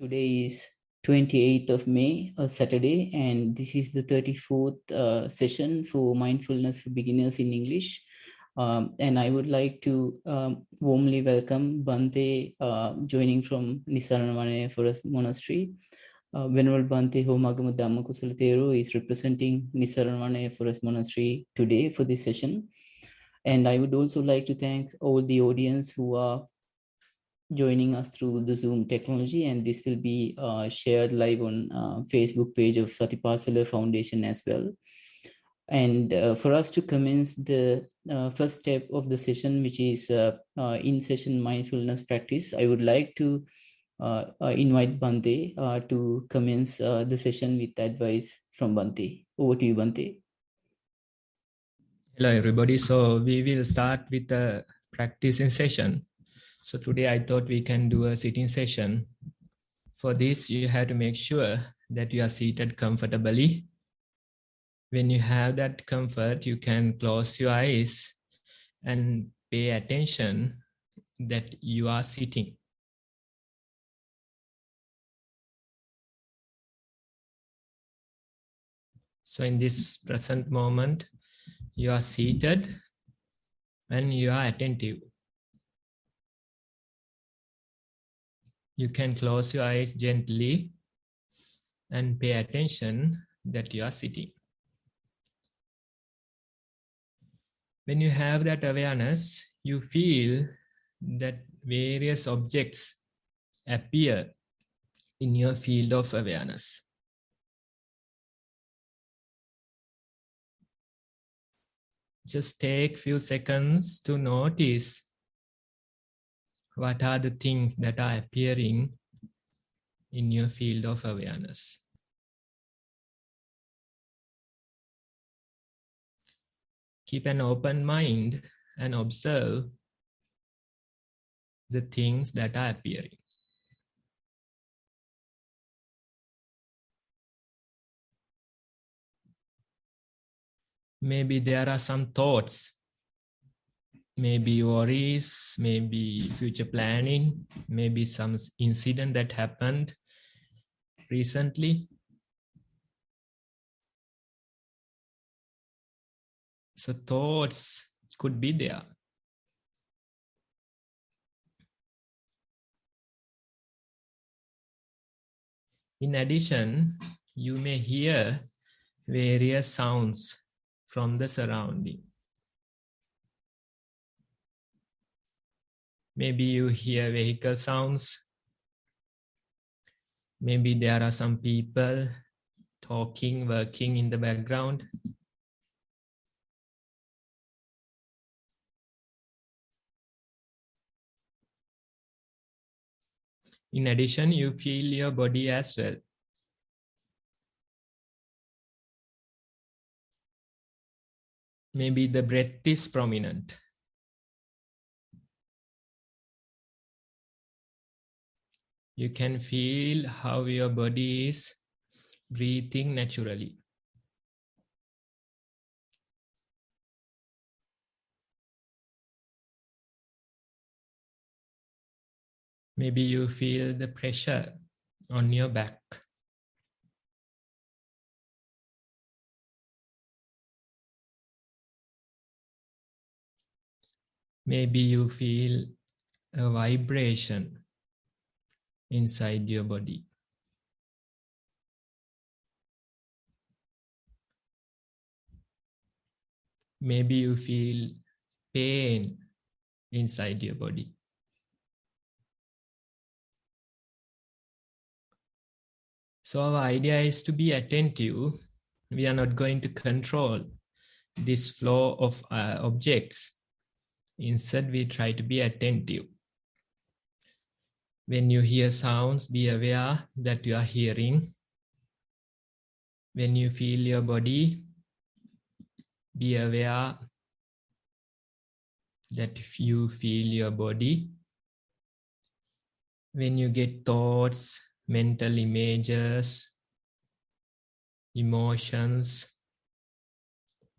Today is 28th of May, a Saturday, and this is the 34th session for Mindfulness for Beginners in English. And I would like to warmly welcome Bhante joining from Nissarana Vanaya Forest Monastery. Venerable Bhante Homagamu Dhamma Kusala Thero is representing Nissarana Vanaya Forest Monastery today for this session. And I would also like to thank all the audience who are joining us through the Zoom technology, and this will be shared live on Facebook page of Satipasala Foundation as well. And for us to commence the first step of the session, which is in-session mindfulness practice, I would like to invite Bhante to commence the session with advice from Bhante. Over to you, Bhante. Hello, everybody. So we will start with the practicing session. So today I thought we can do a sitting session. For this, you have to make sure that you are seated comfortably. When you have that comfort, you can close your eyes and pay attention that you are sitting. So in this present moment, you are seated and you are attentive. You can close your eyes gently and pay attention that you are sitting. When you have that awareness, you feel that various objects appear in your field of awareness. Just take a few seconds to notice what are the things that are appearing in your field of awareness. Keep an open mind and observe the things that are appearing. Maybe there are some thoughts, maybe worries, maybe future planning, maybe some incident that happened recently. So thoughts could be there. In addition, you may hear various sounds from the surrounding. Maybe you hear vehicle sounds. Maybe there are some people talking, working in the background. In addition, you feel your body as well. Maybe the breath is prominent. You can feel how your body is breathing naturally. Maybe you feel the pressure on your back. Maybe you feel a vibration inside your body. Maybe you feel pain inside your body. So our idea is to be attentive. We are not going to control this flow of objects. Instead, we try to be attentive. When you hear sounds, be aware that you are hearing. When you feel your body, be aware that you feel your body. When you get thoughts, mental images, emotions,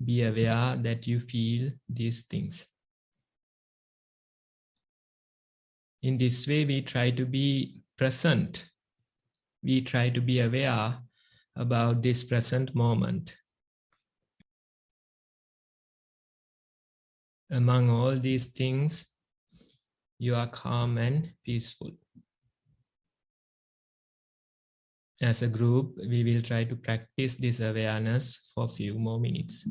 be aware that you feel these things. In this way, we try to be present we try to be aware about this present moment. Among all these things, you are calm and peaceful. As a group, we will try to practice this awareness for a few more minutes.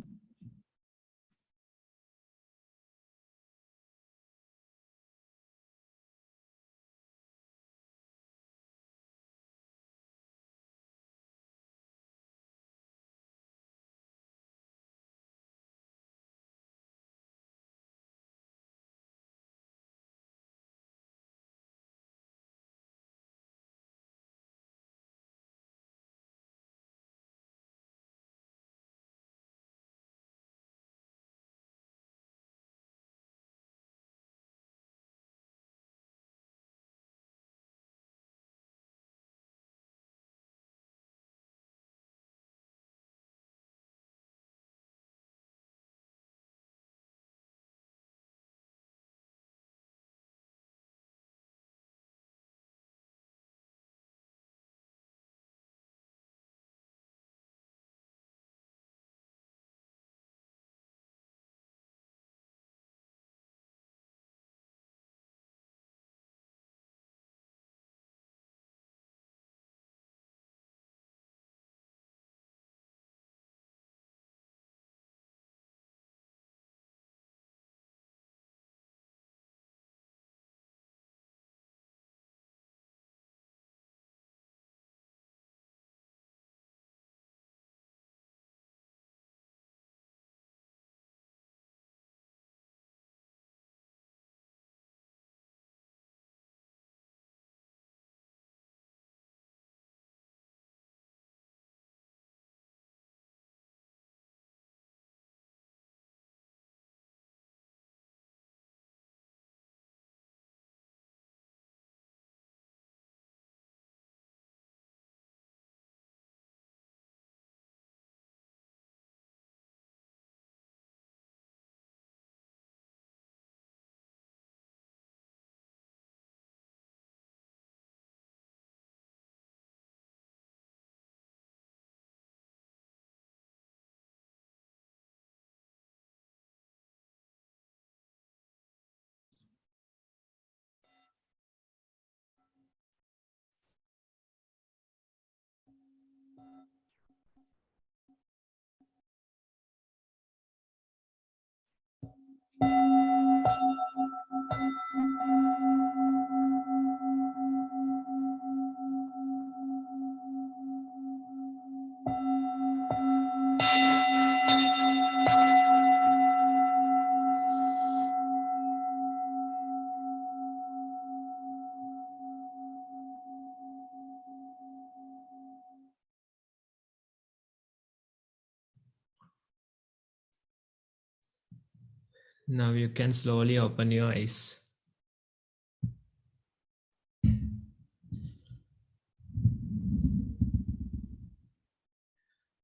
Now you can slowly open your eyes.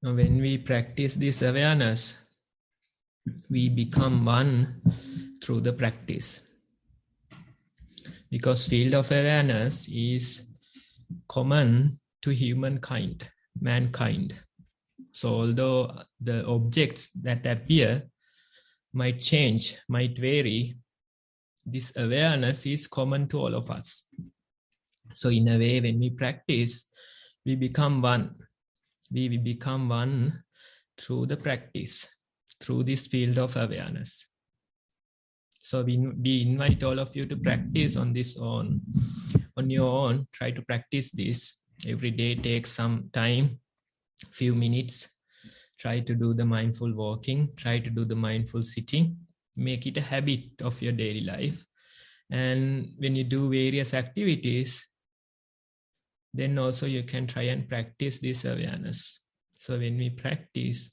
Now, when we practice this awareness, we become one through the practice. Because field of awareness is common to humankind, mankind. So although the objects that appear might change, might vary, this awareness is common to all of us. So in a way, when we practice, we become one. We become one through the practice, through this field of awareness. So we invite all of you to practice on your own. Try to practice this every day. Take some time, few minutes. Try to do the mindful walking. Try to do the mindful sitting. Make it a habit of your daily life. And when you do various activities, then also you can try and practice this awareness. So when we practice,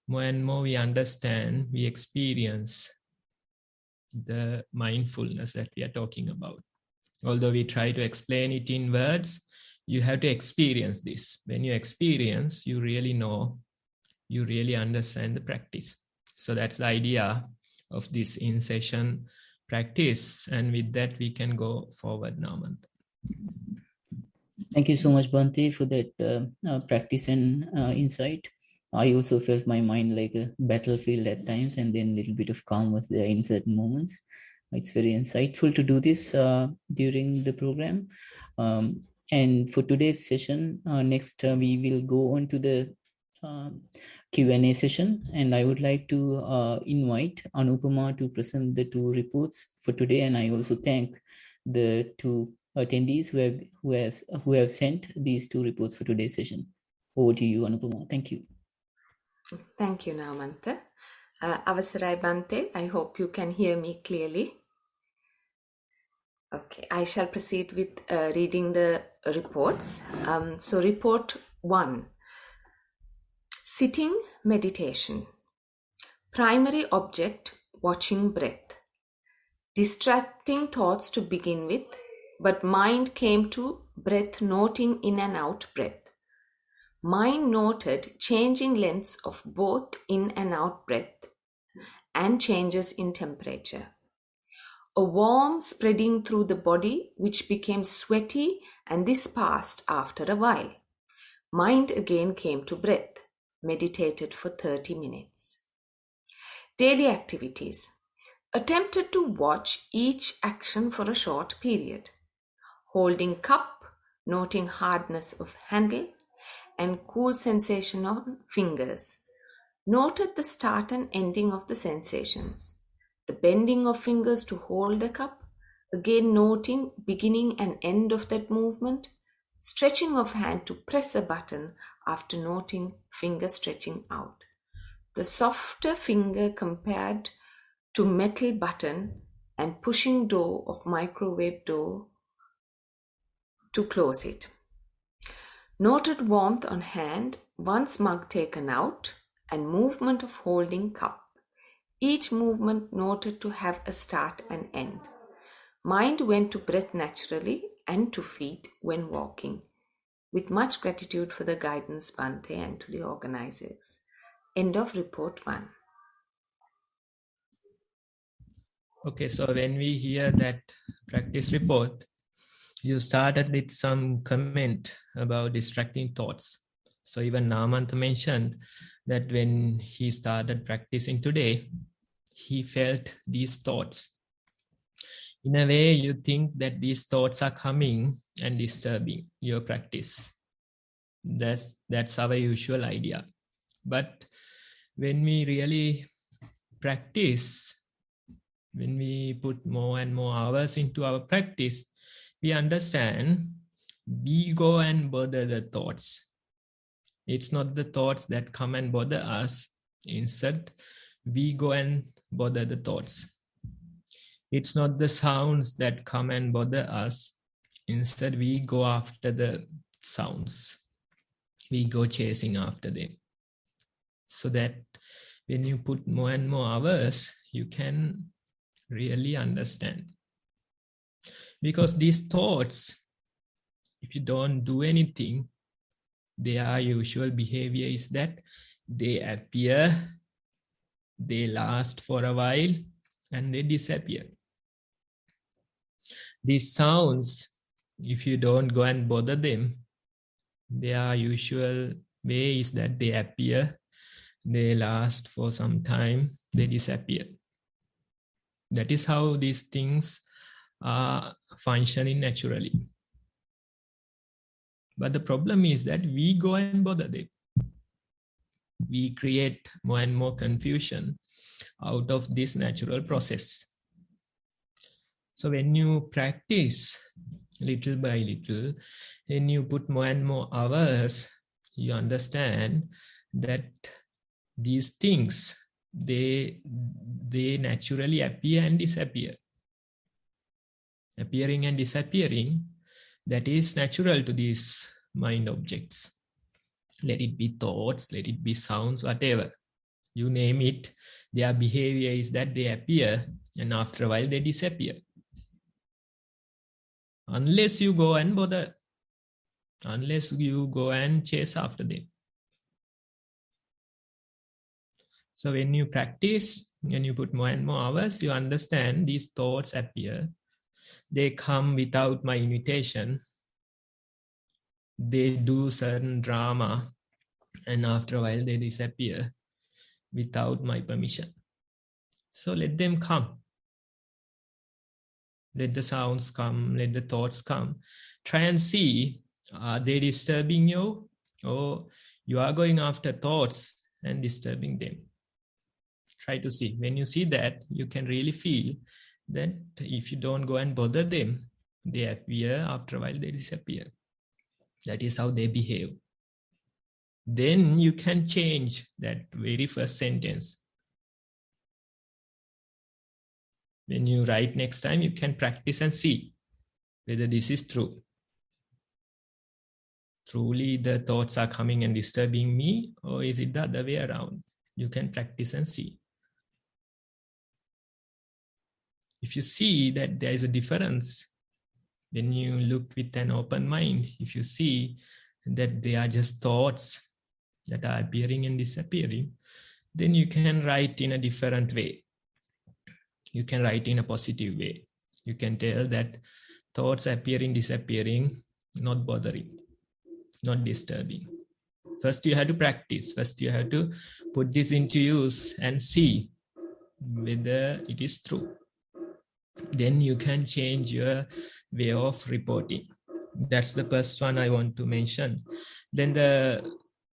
more and more we understand, we experience the mindfulness that we are talking about. Although we try to explain it in words, you have to experience this. When you experience, you really know, you really understand the practice. So that's the idea of this in-session practice. And with that, we can go forward now, Mantha. Thank you so much, Bhante, for that practice and insight. I also felt my mind like a battlefield at times, and then a little bit of calm was there in certain moments. It's very insightful to do this during the program. Um, and for today's session, next we will go on to the Q&A session, and I would like to invite Anupama to present the two reports for today. And I also thank the two attendees who have sent these two reports for today's session. Over to you, Anupama. Thank you. Thank you, Namanta. Avasarai Bhante, I hope you can hear me clearly. Okay, I shall proceed with reading the reports. So report 1, sitting meditation. Primary object, watching breath. Distracting thoughts to begin with, but mind came to breath, noting in and out breath. Mind noted changing lengths of both in and out breath and changes in temperature. A warmth spreading through the body which became sweaty, and this passed after a while. Mind again came to breath, meditated for 30 minutes. Daily activities. Attempted to watch each action for a short period. Holding cup, noting hardness of handle and cool sensation on fingers. Noted the start and ending of the sensations. The bending of fingers to hold the cup, again noting beginning and end of that movement. Stretching of hand to press a button after noting finger stretching out. The softer finger compared to metal button and pushing door of microwave door to close it. Noted warmth on hand, once mug taken out, and movement of holding cup. Each movement noted to have a start and end. Mind went to breath naturally and to feet when walking. With much gratitude for the guidance, Bhante, and to the organizers. End of report 1. Okay, so when we hear that practice report, you started with some comment about distracting thoughts. So even Namanta mentioned that when he started practicing today, he felt these thoughts. In a way, you think that these thoughts are coming and disturbing your practice. That's our usual idea. But when we really practice, when we put more and more hours into our practice, we understand we go and bother the thoughts. It's not the thoughts that come and bother us. Instead, we go and bother the thoughts. It's not the sounds that come and bother us. Instead, we go after the sounds. We go chasing after them. So that when you put more and more hours, you can really understand. Because these thoughts, if you don't do anything, their usual behavior is that they appear, they last for a while, and they disappear. These sounds, if you don't go and bother them, their usual way is that they appear, they last for some time, they disappear. That is how these things are functioning naturally. But the problem is that we go and bother them. We create more and more confusion out of this natural process. So when you practice little by little, when you put more and more hours, you understand that these things, they naturally appear and disappear. Appearing and disappearing, that is natural to these mind objects. Let it be thoughts, let it be sounds, whatever. You name it, their behavior is that they appear and after a while they disappear. Unless you go and bother, unless you go and chase after them. So when you practice, when you put more and more hours, you understand these thoughts appear. They come without my invitation. they do certain drama, and after a while they disappear without my permission. So let them come. Let the sounds come, let the thoughts come. Try and see, are they disturbing you, or you are going after thoughts and disturbing them? Try to see. When you see that, you can really feel that if you don't go and bother them, they appear, after a while they disappear. That is how they behave. Then you can change that very first sentence. When you write next time, you can practice and see whether this is true. Truly the thoughts are coming and disturbing me, or is it the other way around? You can practice and see. If you see that there is a difference, when you look with an open mind, if you see that they are just thoughts that are appearing and disappearing, then you can write in a different way. You can write in a positive way. You can tell that thoughts appearing, disappearing, not bothering, not disturbing. First you have to practice. First you have to put this into use and see whether it is true. Then you can change your way of reporting. That's the first one I want to mention. Then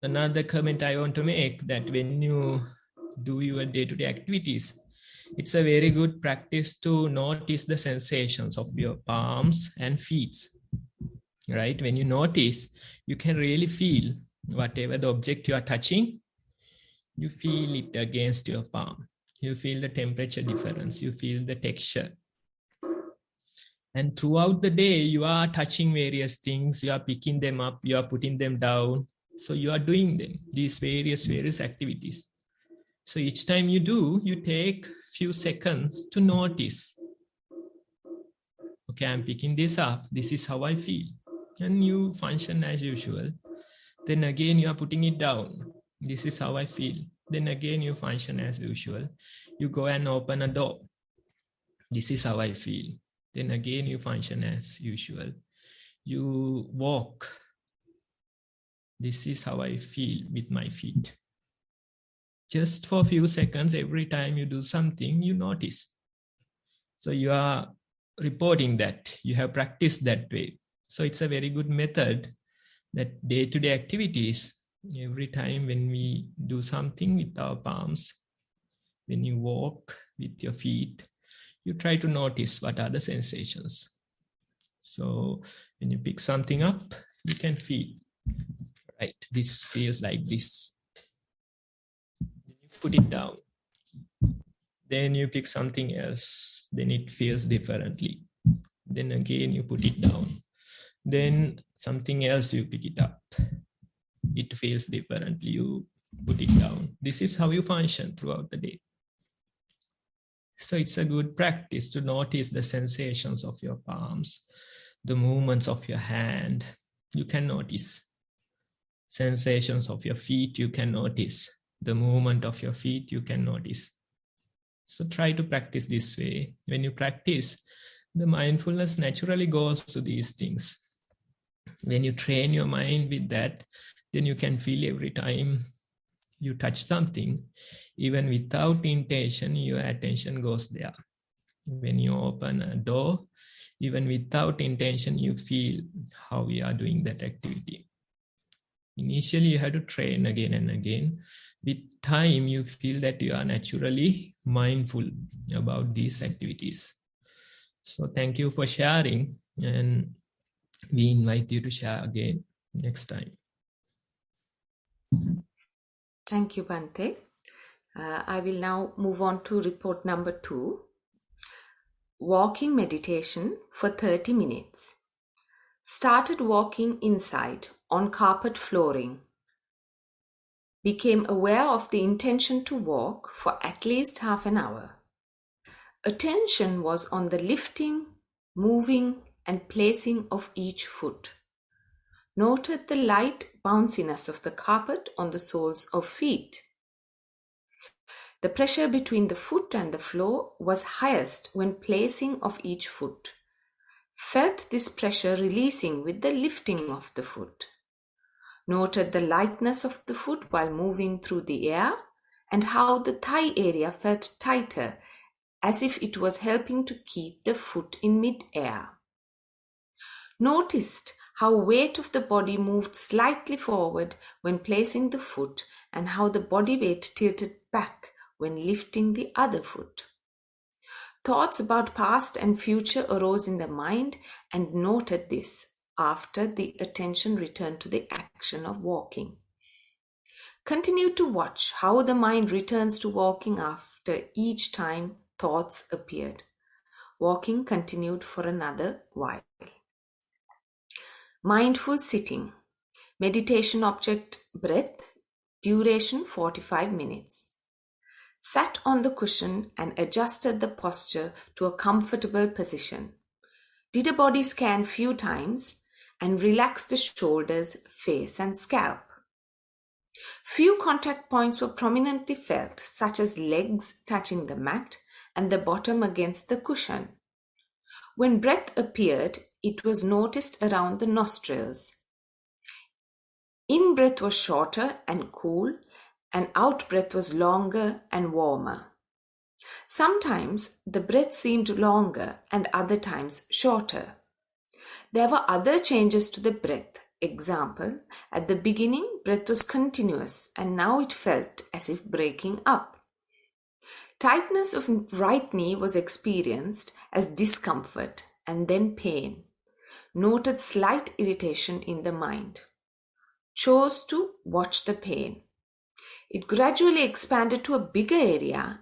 another comment I want to make, that when you do your day-to-day activities, it's a very good practice to notice the sensations of your palms and feet. Right? When you notice, you can really feel whatever the object you are touching, you feel it against your palm. You feel the temperature difference. You feel the texture. And throughout the day, you are touching various things. You are picking them up. You are putting them down. So you are doing them, these various activities. So each time you do, you take few seconds to notice. Okay, I'm picking this up. This is how I feel. And you function as usual. Then again, you are putting it down. This is how I feel. Then again, you function as usual. You go and open a door. This is how I feel. Then again, you function as usual. You walk. This is how I feel with my feet. Just for a few seconds, every time you do something, you notice. So you are reporting that. You have practiced that way. So it's a very good method, that day-to-day activities, every time when we do something with our palms, when you walk with your feet, you try to notice what are the sensations. So when you pick something up, you can feel, right, this feels like this. You put it down. Then you pick something else, then it feels differently. Then again, you put it down. Then something else, you pick it up. It feels differently, you put it down. This is how you function throughout the day. So it's a good practice to notice the sensations of your palms, the movements of your hand. You can notice sensations of your feet. You can notice the movement of your feet. You can notice. So try to practice this way. When you practice, the mindfulness naturally goes to these things. When you train your mind with that, then you can feel every time you touch something, even without intention, your attention goes there. When you open a door, even without intention, you feel how you are doing that activity. Initially, you have to train again and again. With time, you feel that you are naturally mindful about these activities. So thank you for sharing, and we invite you to share again next time. Thank you, Bhante. I will now move on to report number 2. Walking meditation for 30 minutes. Started walking inside on carpet flooring. Became aware of the intention to walk for at least half an hour. Attention was on the lifting, moving, and placing of each foot. Noted the light bounciness of the carpet on the soles of feet. The pressure between the foot and the floor was highest when placing of each foot. Felt this pressure releasing with the lifting of the foot. Noted the lightness of the foot while moving through the air and how the thigh area felt tighter, as if it was helping to keep the foot in mid-air. Noticed how weight of the body moved slightly forward when placing the foot and how the body weight tilted back when lifting the other foot. Thoughts about past and future arose in the mind and noted this after the attention returned to the action of walking. Continue to watch how the mind returns to walking after each time thoughts appeared. Walking continued for another while. Mindful sitting. Meditation object breath. Duration 45 minutes. Sat on the cushion and adjusted the posture to a comfortable position. Did a body scan few times and relaxed the shoulders, face and scalp. Few contact points were prominently felt, such as legs touching the mat and the bottom against the cushion. When breath appeared, it was noticed around the nostrils. In-breath was shorter and cool, and out-breath was longer and warmer. Sometimes the breath seemed longer and other times shorter. There were other changes to the breath. Example, at the beginning, breath was continuous and now it felt as if breaking up. Tightness of right knee was experienced as discomfort and then pain. Noted slight irritation in the mind. Chose to watch the pain. It gradually expanded to a bigger area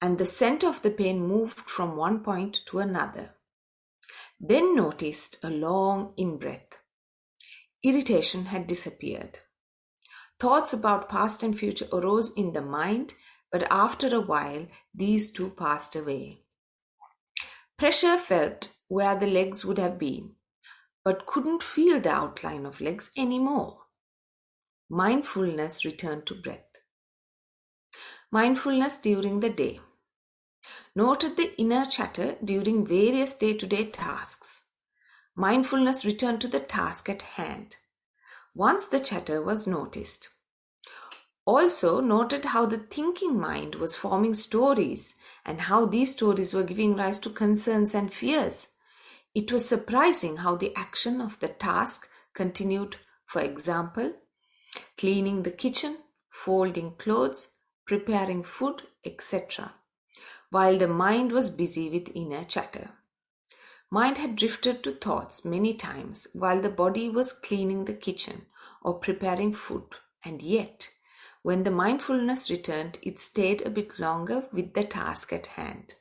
and the center of the pain moved from one point to another. Then noticed a long in-breath. Irritation had disappeared. Thoughts about past and future arose in the mind, but after a while, these too passed away. Pressure felt where the legs would have been, but couldn't feel the outline of legs anymore. Mindfulness returned to breath. Mindfulness during the day. Noted the inner chatter during various day-to-day tasks. Mindfulness returned to the task at hand. Once the chatter was noticed. Also noted how the thinking mind was forming stories and how these stories were giving rise to concerns and fears. It was surprising how the action of the task continued, for example, cleaning the kitchen, folding clothes, preparing food, etc., while the mind was busy with inner chatter. Mind had drifted to thoughts many times while the body was cleaning the kitchen or preparing food, and yet, when the mindfulness returned, it stayed a bit longer with the task at hand.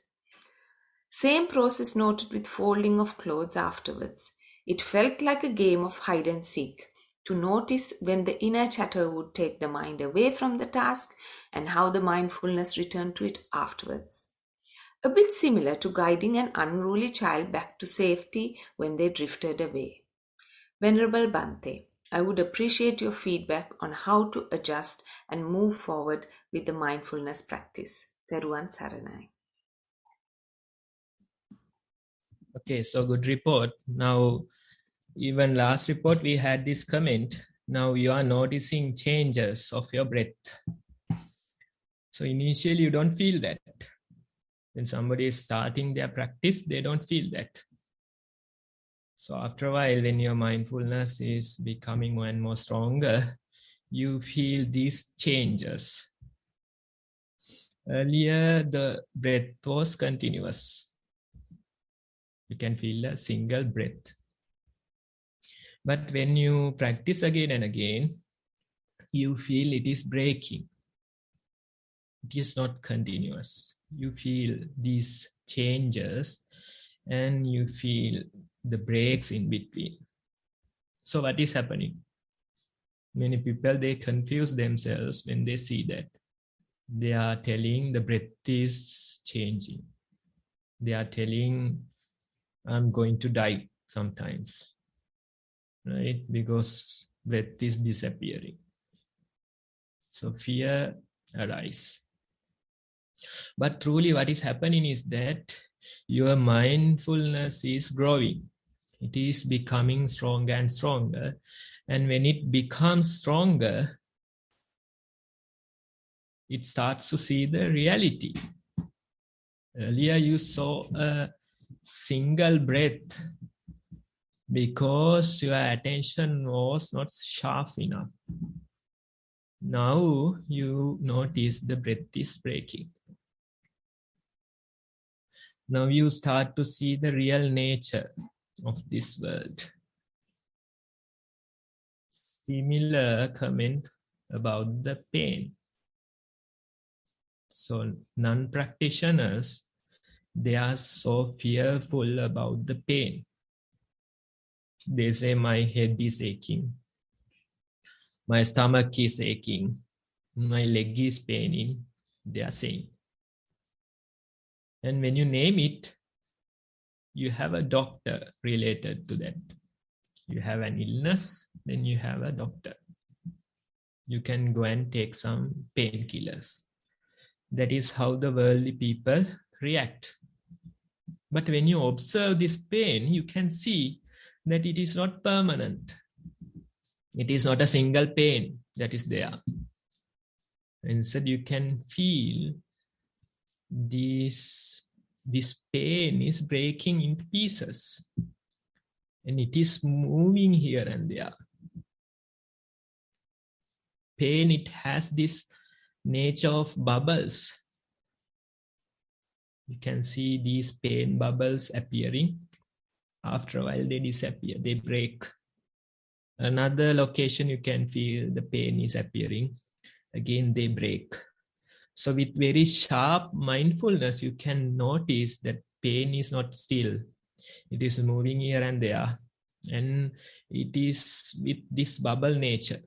Same process noted with folding of clothes afterwards. It felt like a game of hide and seek, to notice when the inner chatter would take the mind away from the task and how the mindfulness returned to it afterwards. A bit similar to guiding an unruly child back to safety when they drifted away. Venerable Bhante, I would appreciate your feedback on how to adjust and move forward with the mindfulness practice. Theruvan Saranai. Okay, so good report. Now, even last report, we had this comment. Now you are noticing changes of your breath. So initially, you don't feel that. When somebody is starting their practice, they don't feel that. So after a while, when your mindfulness is becoming more and more stronger, you feel these changes. Earlier, the breath was continuous. You can feel a single breath. But when you practice again and again, you feel it is breaking. It is not continuous. You feel these changes and you feel the breaks in between. So what is happening? Many people, they confuse themselves when they see that. They are telling the breath is changing. They are telling, I'm going to die sometimes, right? Because breath is disappearing. So fear arises. But truly what is happening is that your mindfulness is growing. It is becoming stronger and stronger. And when it becomes stronger, it starts to see the reality. Earlier you saw a single breath because your attention was not sharp enough. Now you notice the breath is breaking. Now you start to see the real nature of this world. Similar comment about the pain. So non-practitioners, they are so fearful about the pain. They say, my head is aching, my stomach is aching, my leg is paining, they are saying. And when you name it, you have a doctor related to that. You have an illness, then you have a doctor. You can go and take some painkillers. That is how the worldly people react. But when you observe this pain, you can see that it is not permanent. It is not a single pain that is there. Instead, you can feel this pain is breaking into pieces. And it is moving here and there. Pain, it has this nature of bubbles. You can see these pain bubbles appearing. After a while, they disappear, they break. Another location, you can feel the pain is appearing. Again, they break. So with very sharp mindfulness, you can notice that pain is not still. It is moving here and there. And it is with this bubble nature.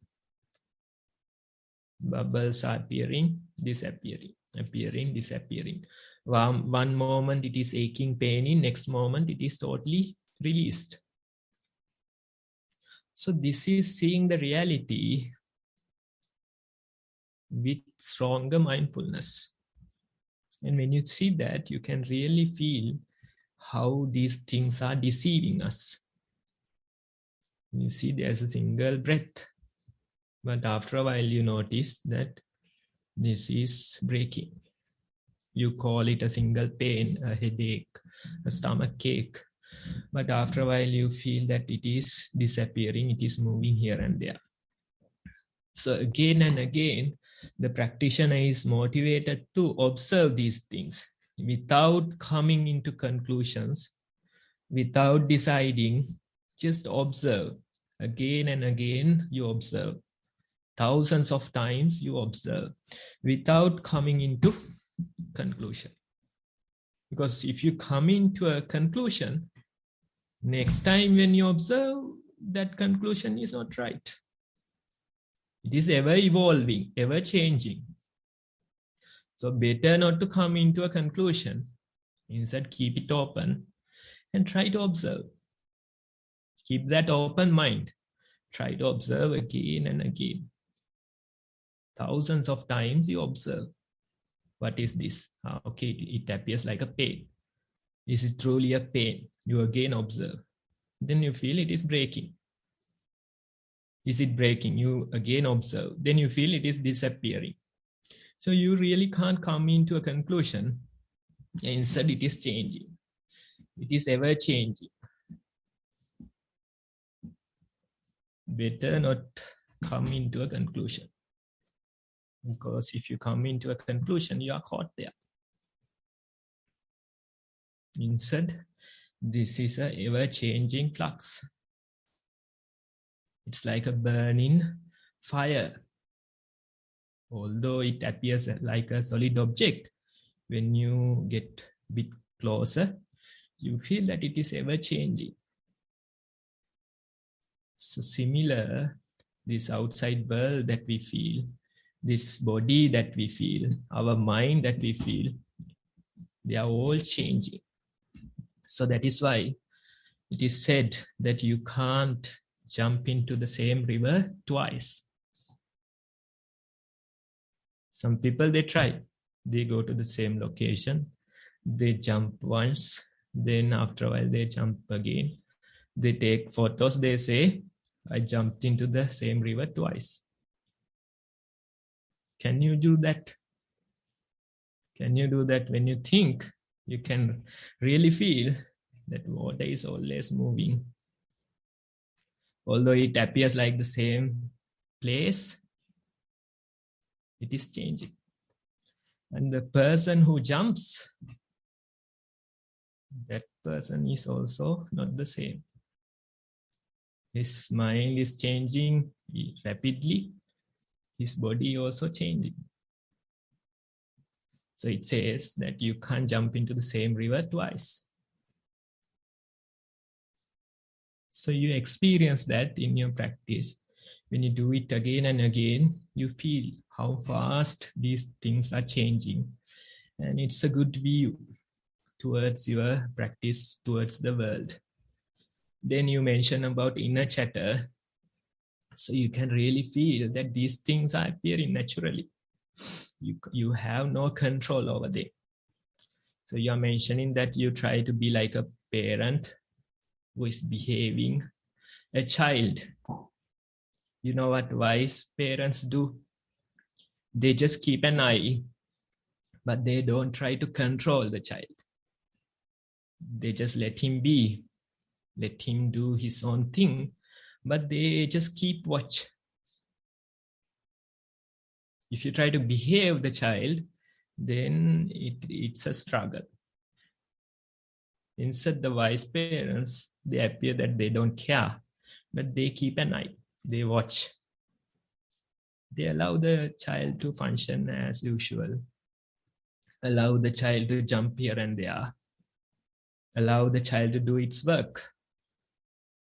Bubbles are appearing, disappearing, appearing, disappearing. One moment it is aching, paining. Next moment it is totally released. So this is seeing the reality with stronger mindfulness. And when you see that, you can really feel how these things are deceiving us. You see there's a single breath. But after a while, you notice that this is breaking. You call it a single pain, a headache, a stomach ache. But after a while, you feel that it is disappearing. It is moving here and there. So again and again, the practitioner is motivated to observe these things without coming into conclusions, without deciding, just observe. Again and again, you observe. Thousands of times you observe without coming into conclusion. Because if you come into a conclusion, next time when you observe, that conclusion is not right. It is ever evolving, ever changing. So better not to come into a conclusion. Instead, keep it open and try to observe. Keep that open mind. Try to observe again and again. Thousands of times you observe. What is this? Okay, it appears like a pain. Is it truly a pain? You again observe. Then you feel it is breaking. Is it breaking? You again observe. Then you feel it is disappearing. So you really can't come into a conclusion. Instead, it is changing. It is ever changing. Better not come into a conclusion. Because if you come into a conclusion, you are caught there. Instead, this is an ever-changing flux. It's like a burning fire. Although it appears like a solid object, when you get a bit closer, you feel that it is ever-changing. So similar, this outside world that we feel, this body that we feel, our mind that we feel, they are all changing. So that is why it is said that you can't jump into the same river twice. Some people, they try. They go to the same location. They jump once. Then after a while, they jump again. They take photos, they say, I jumped into the same river twice. Can you do that? Can you do that when you think? You can really feel that water is always moving. Although it appears like the same place, it is changing. And the person who jumps, that person is also not the same. His mind is changing rapidly. His body also changing. So it says that you can't jump into the same river twice. So you experience that in your practice. When you do it again and again, you feel how fast these things are changing. And it's a good view towards your practice, towards the world. Then you mention about inner chatter. So you can really feel that these things are appearing naturally. You have no control over them. So you are mentioning that you try to be like a parent who is behaving a child. You know what wise parents do? They just keep an eye, but they don't try to control the child. They just let him be, let him do his own thing, but they just keep watch. If you try to behave the child, then it's a struggle. Instead, the wise parents, they appear that they don't care, but they keep an eye, they watch. They allow the child to function as usual, allow the child to jump here and there, allow the child to do its work,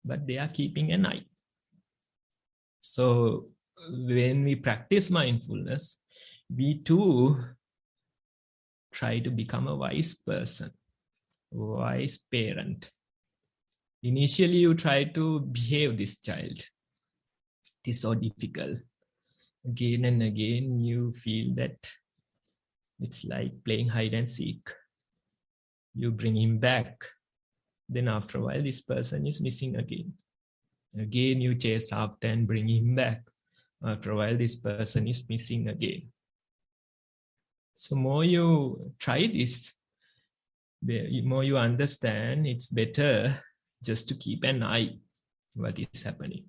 but they are keeping an eye. So when we practice mindfulness, we too try to become a wise person, wise parent. Initially, you try to behave this child. It is so difficult. Again and again, you feel that it's like playing hide and seek. You bring him back. Then after a while, this person is missing again. Again, you chase after and bring him back. After a while, this person is missing again. So more you try this, the more you understand it's better just to keep an eye what is happening.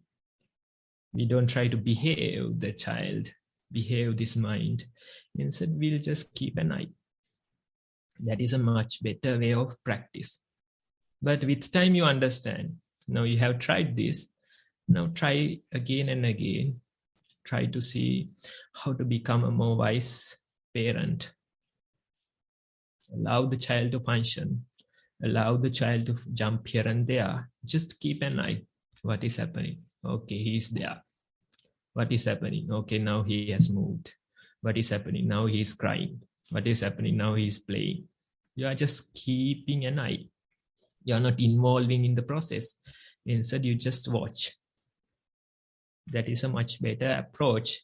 We don't try to behave the child, behave this mind. Instead, we'll just keep an eye. That is a much better way of practice. But with time, you understand. Now you have tried this. Now try again and again. Try to see how to become a more wise parent. Allow the child to function. Allow the child to jump here and there. Just keep an eye. What is happening? Okay, he is there. What is happening? Okay, now he has moved. What is happening? Now he is crying. What is happening? Now he is playing. You are just keeping an eye. You are not involving in the process. Instead, you just watch. That is a much better approach.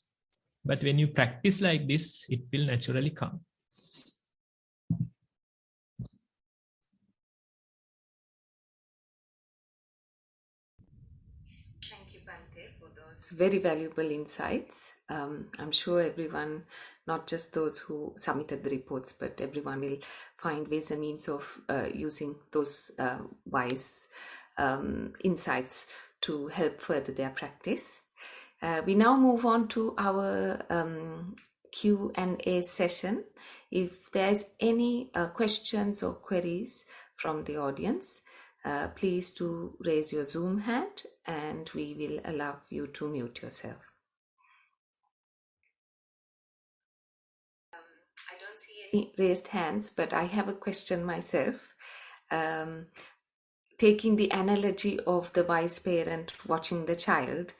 But when you practice like this, it will naturally come. Thank you, Bante, for those very valuable insights. I'm sure everyone, not just those who submitted the reports, but everyone will find ways and means of using those wise insights to help further their practice. We now move on to our Q&A session. If there's any questions or queries from the audience, please do raise your Zoom hand and we will allow you to mute yourself. I don't see any raised hands, but I have a question myself. Taking the analogy of the wise parent watching the child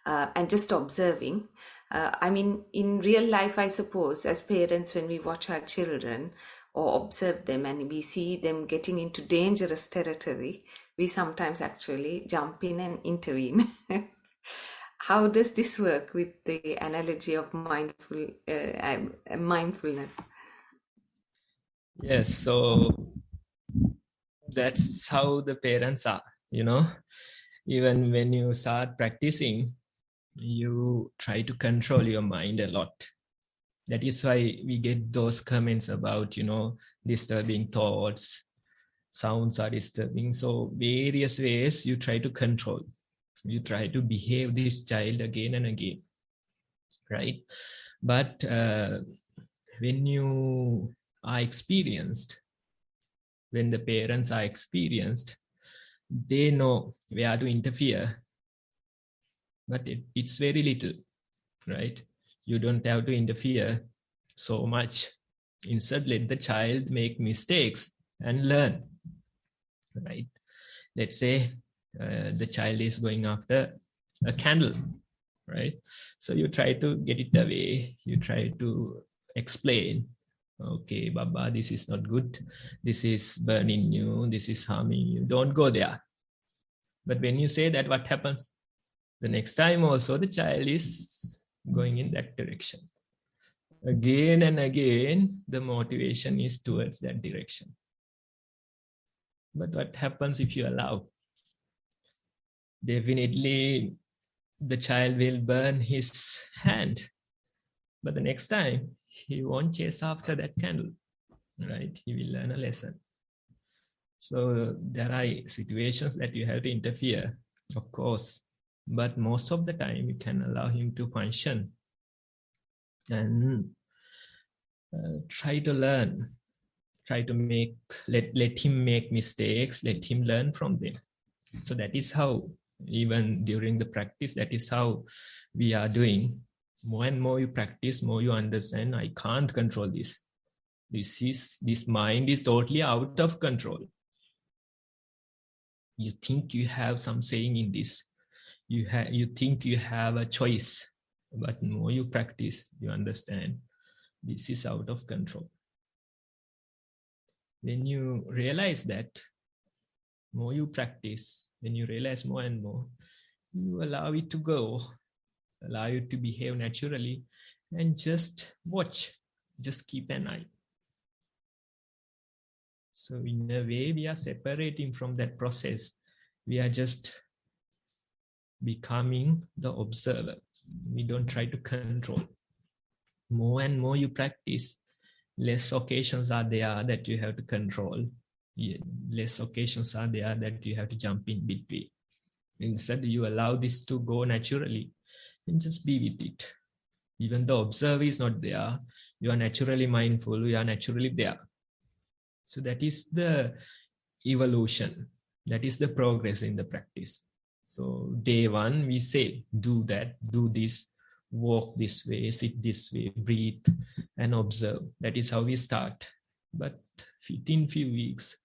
and just observing, I mean, in real life, I suppose, as parents, when we watch our children or observe them and we see them getting into dangerous territory, we sometimes actually jump in and intervene. How does this work with the analogy of mindfulness? Yes, so that's how the parents are. Even when you start practicing, you try to control your mind a lot. That is why we get those comments about, disturbing thoughts, sounds are disturbing. So various ways you try to control. You try to behave this child again and again, right? But when you are experienced, when the parents are experienced, they know where to interfere, but it's very little, right? You don't have to interfere so much. Instead, let the child make mistakes and learn, right? Let's say the child is going after a candle, right? So you try to get it away. You try to explain, okay, Baba, this is not good. This is burning you. This is harming you. Don't go there. But when you say that, what happens? The next time also the child is going in that direction. Again and again, the motivation is towards that direction. But what happens if you allow? Definitely the child will burn his hand. But the next time, he won't chase after that candle, right? He will learn a lesson. So there are situations that you have to interfere, of course. But most of the time, you can allow him to function and try to learn, try to let him make mistakes, let him learn from them. So that is how, even during the practice, that is how we are doing. More and more you practice, more you understand, I can't control this. This mind is totally out of control. You think you have some saying in this. You think you have a choice, but more you practice, you understand this is out of control. When you realize that, more you practice, when you realize more and more, you allow it to go, allow it to behave naturally, and just watch, just keep an eye. So in a way, we are separating from that process. We are just becoming the observer. We don't try to control. More and more you practice, less occasions are there that you have to control. Less occasions are there that you have to jump in between. Instead, you allow this to go naturally and just be with it. Even the observer is not there, you are naturally mindful, you are naturally there. So that is the evolution. That is the progress in the practice. So day one, we say, do that, do this, walk this way, sit this way, breathe and observe. That is how we start. But within few weeks,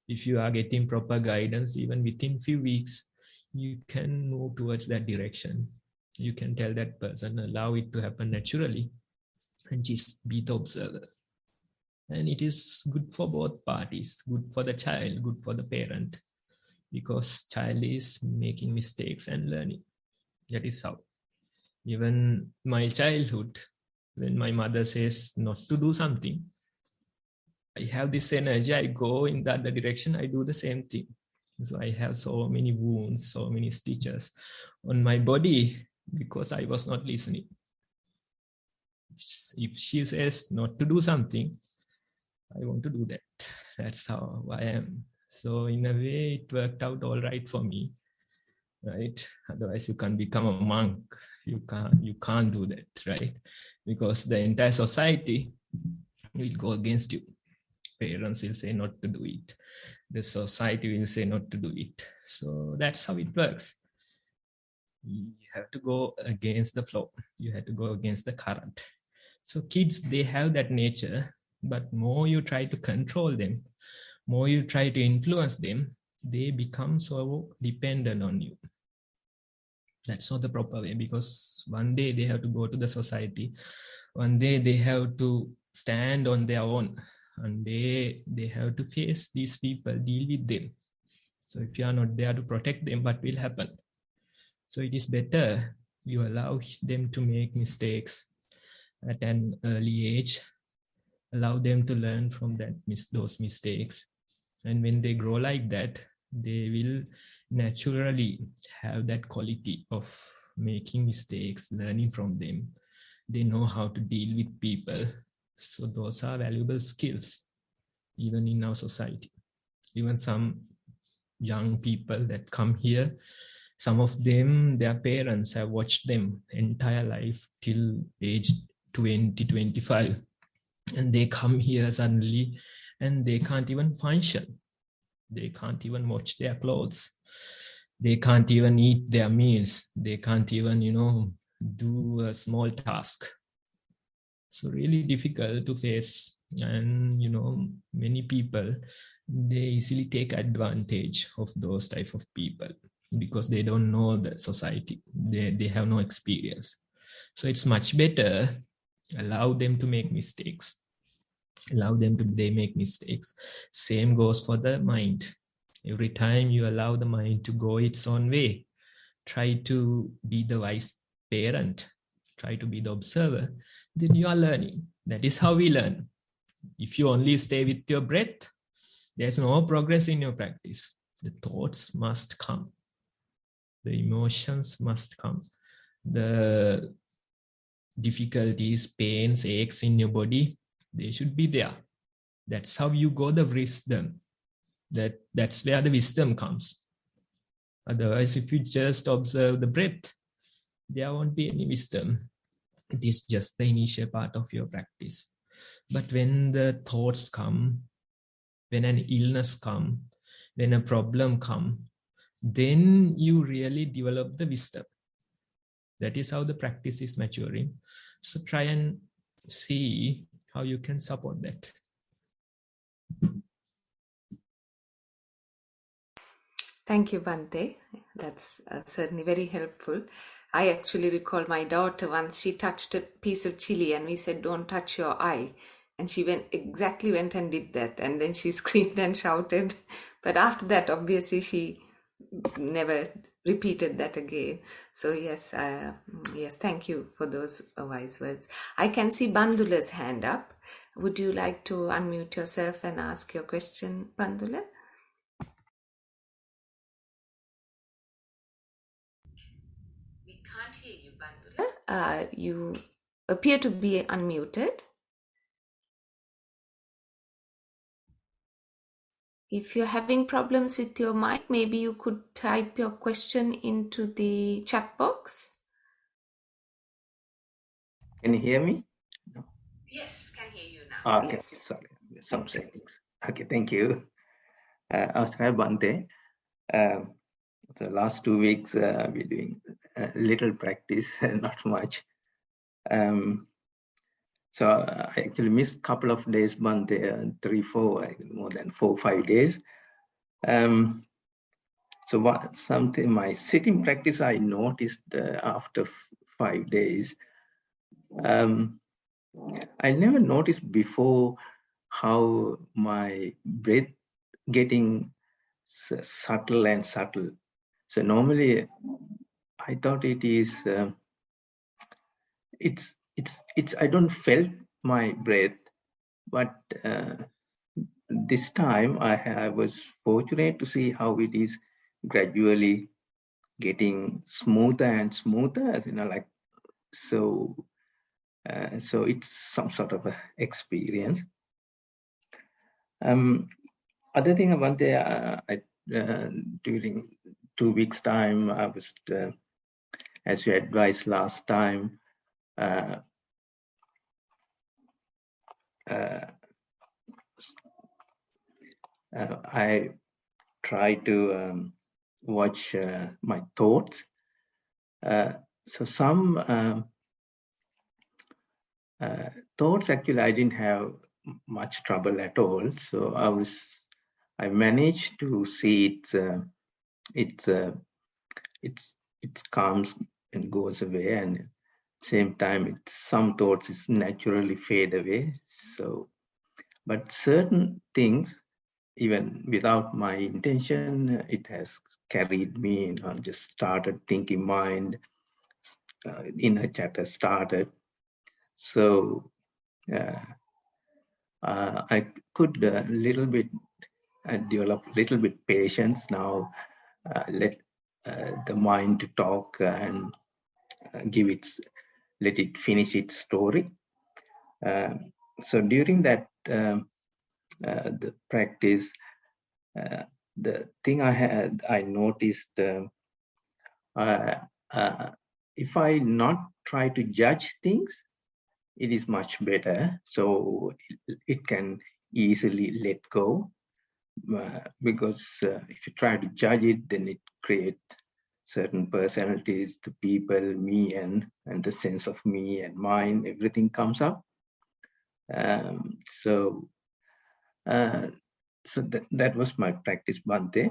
if you are getting proper guidance, even within few weeks, you can move towards that direction. You can tell that person, allow it to happen naturally and just be the observer. And it is good for both parties, good for the child, good for the parent, because child is making mistakes and learning. That is how. Even my childhood, when my mother says not to do something, I have this energy, I go in the other direction, I do the same thing. So I have so many wounds, so many stitches on my body because I was not listening. If she says not to do something, I want to do that. That's how I am. So in a way, it worked out all right for me, right? Otherwise, you can't become a monk. You can't do that, right? Because the entire society will go against you. Parents will say not to do it. The society will say not to do it. So that's how it works. You have to go against the flow. You have to go against the current. So kids, they have that nature, but more you try to control them, more you try to influence them, they become so dependent on you. That's not the proper way, because one day they have to go to the society. One day they have to stand on their own. One day they have to face these people, deal with them. So if you are not there to protect them, what will happen? So it is better you allow them to make mistakes at an early age, allow them to learn from those mistakes. And when they grow like that, they will naturally have that quality of making mistakes, learning from them. They know how to deal with people. So those are valuable skills, even in our society. Even some young people that come here, some of them, their parents have watched them entire life till age 20, 25. And they come here suddenly and they can't even function. They can't even wash their clothes. They can't even eat their meals. They can't even, do a small task. So really difficult to face. And, many people, they easily take advantage of those type of people because they don't know the society. They have no experience. So it's much better allow them to make mistakes. They make mistakes. Same goes for the mind. Every time you allow the mind to go its own way, try to be the wise parent, try to be the observer, then you are learning. That is how we learn. If you only stay with your breath, there's no progress in your practice. The thoughts must come. The emotions must come. The difficulties, pains, aches in your body, they should be there. That's how you go the wisdom. That's where the wisdom comes. Otherwise, if you just observe the breath, there won't be any wisdom. It is just the initial part of your practice. But when the thoughts come, when an illness comes, when a problem comes, then you really develop the wisdom. That is how the practice is maturing. So try and see how you can support that. Thank you, Bhante. That's certainly very helpful. I actually recall my daughter once, she touched a piece of chili and we said, don't touch your eye. And she went and did that. And then she screamed and shouted. But after that, obviously, she never repeated that again. So yes, thank you for those wise words. I can see Bandula's hand up. Would you like to unmute yourself and ask your question, Bandula? We can't hear you, Bandula. You appear to be unmuted. If you're having problems with your mic, maybe you could type your question into the chat box. Can you hear me? No. Yes, can hear you now. Okay, Yes. sorry, some settings. Okay, thank you. Asra Bhante. The last 2 weeks we're doing little practice, not much. So I actually missed a couple of days, Bhante, 3, 4, more than 4, 5 days. So my sitting practice I noticed after 5 days. I never noticed before how my breath getting subtle and subtle. So normally I thought it is it's I don't felt my breath, but this time I was fortunate to see how it is gradually getting smoother and smoother, like so. So it's some sort of a experience. Other thing I want during 2 weeks time, I was, as you advised last time, I try to watch my thoughts. So some thoughts actually I didn't have much trouble at all. So I managed to see it calms and goes away, and same time some thoughts is naturally fade away. So, but certain things, even without my intention, it has carried me, just started thinking mind, inner chatter started. So I could a little bit develop a little bit patience now. Let the mind to talk and let it finish its story. So during that the practice, the thing I noticed, if I not try to judge things, it is much better. So it can easily let go, because if you try to judge it, then it creates certain personalities, the people, me, and the sense of me and mine, everything comes up. So that was my practice, Bhante.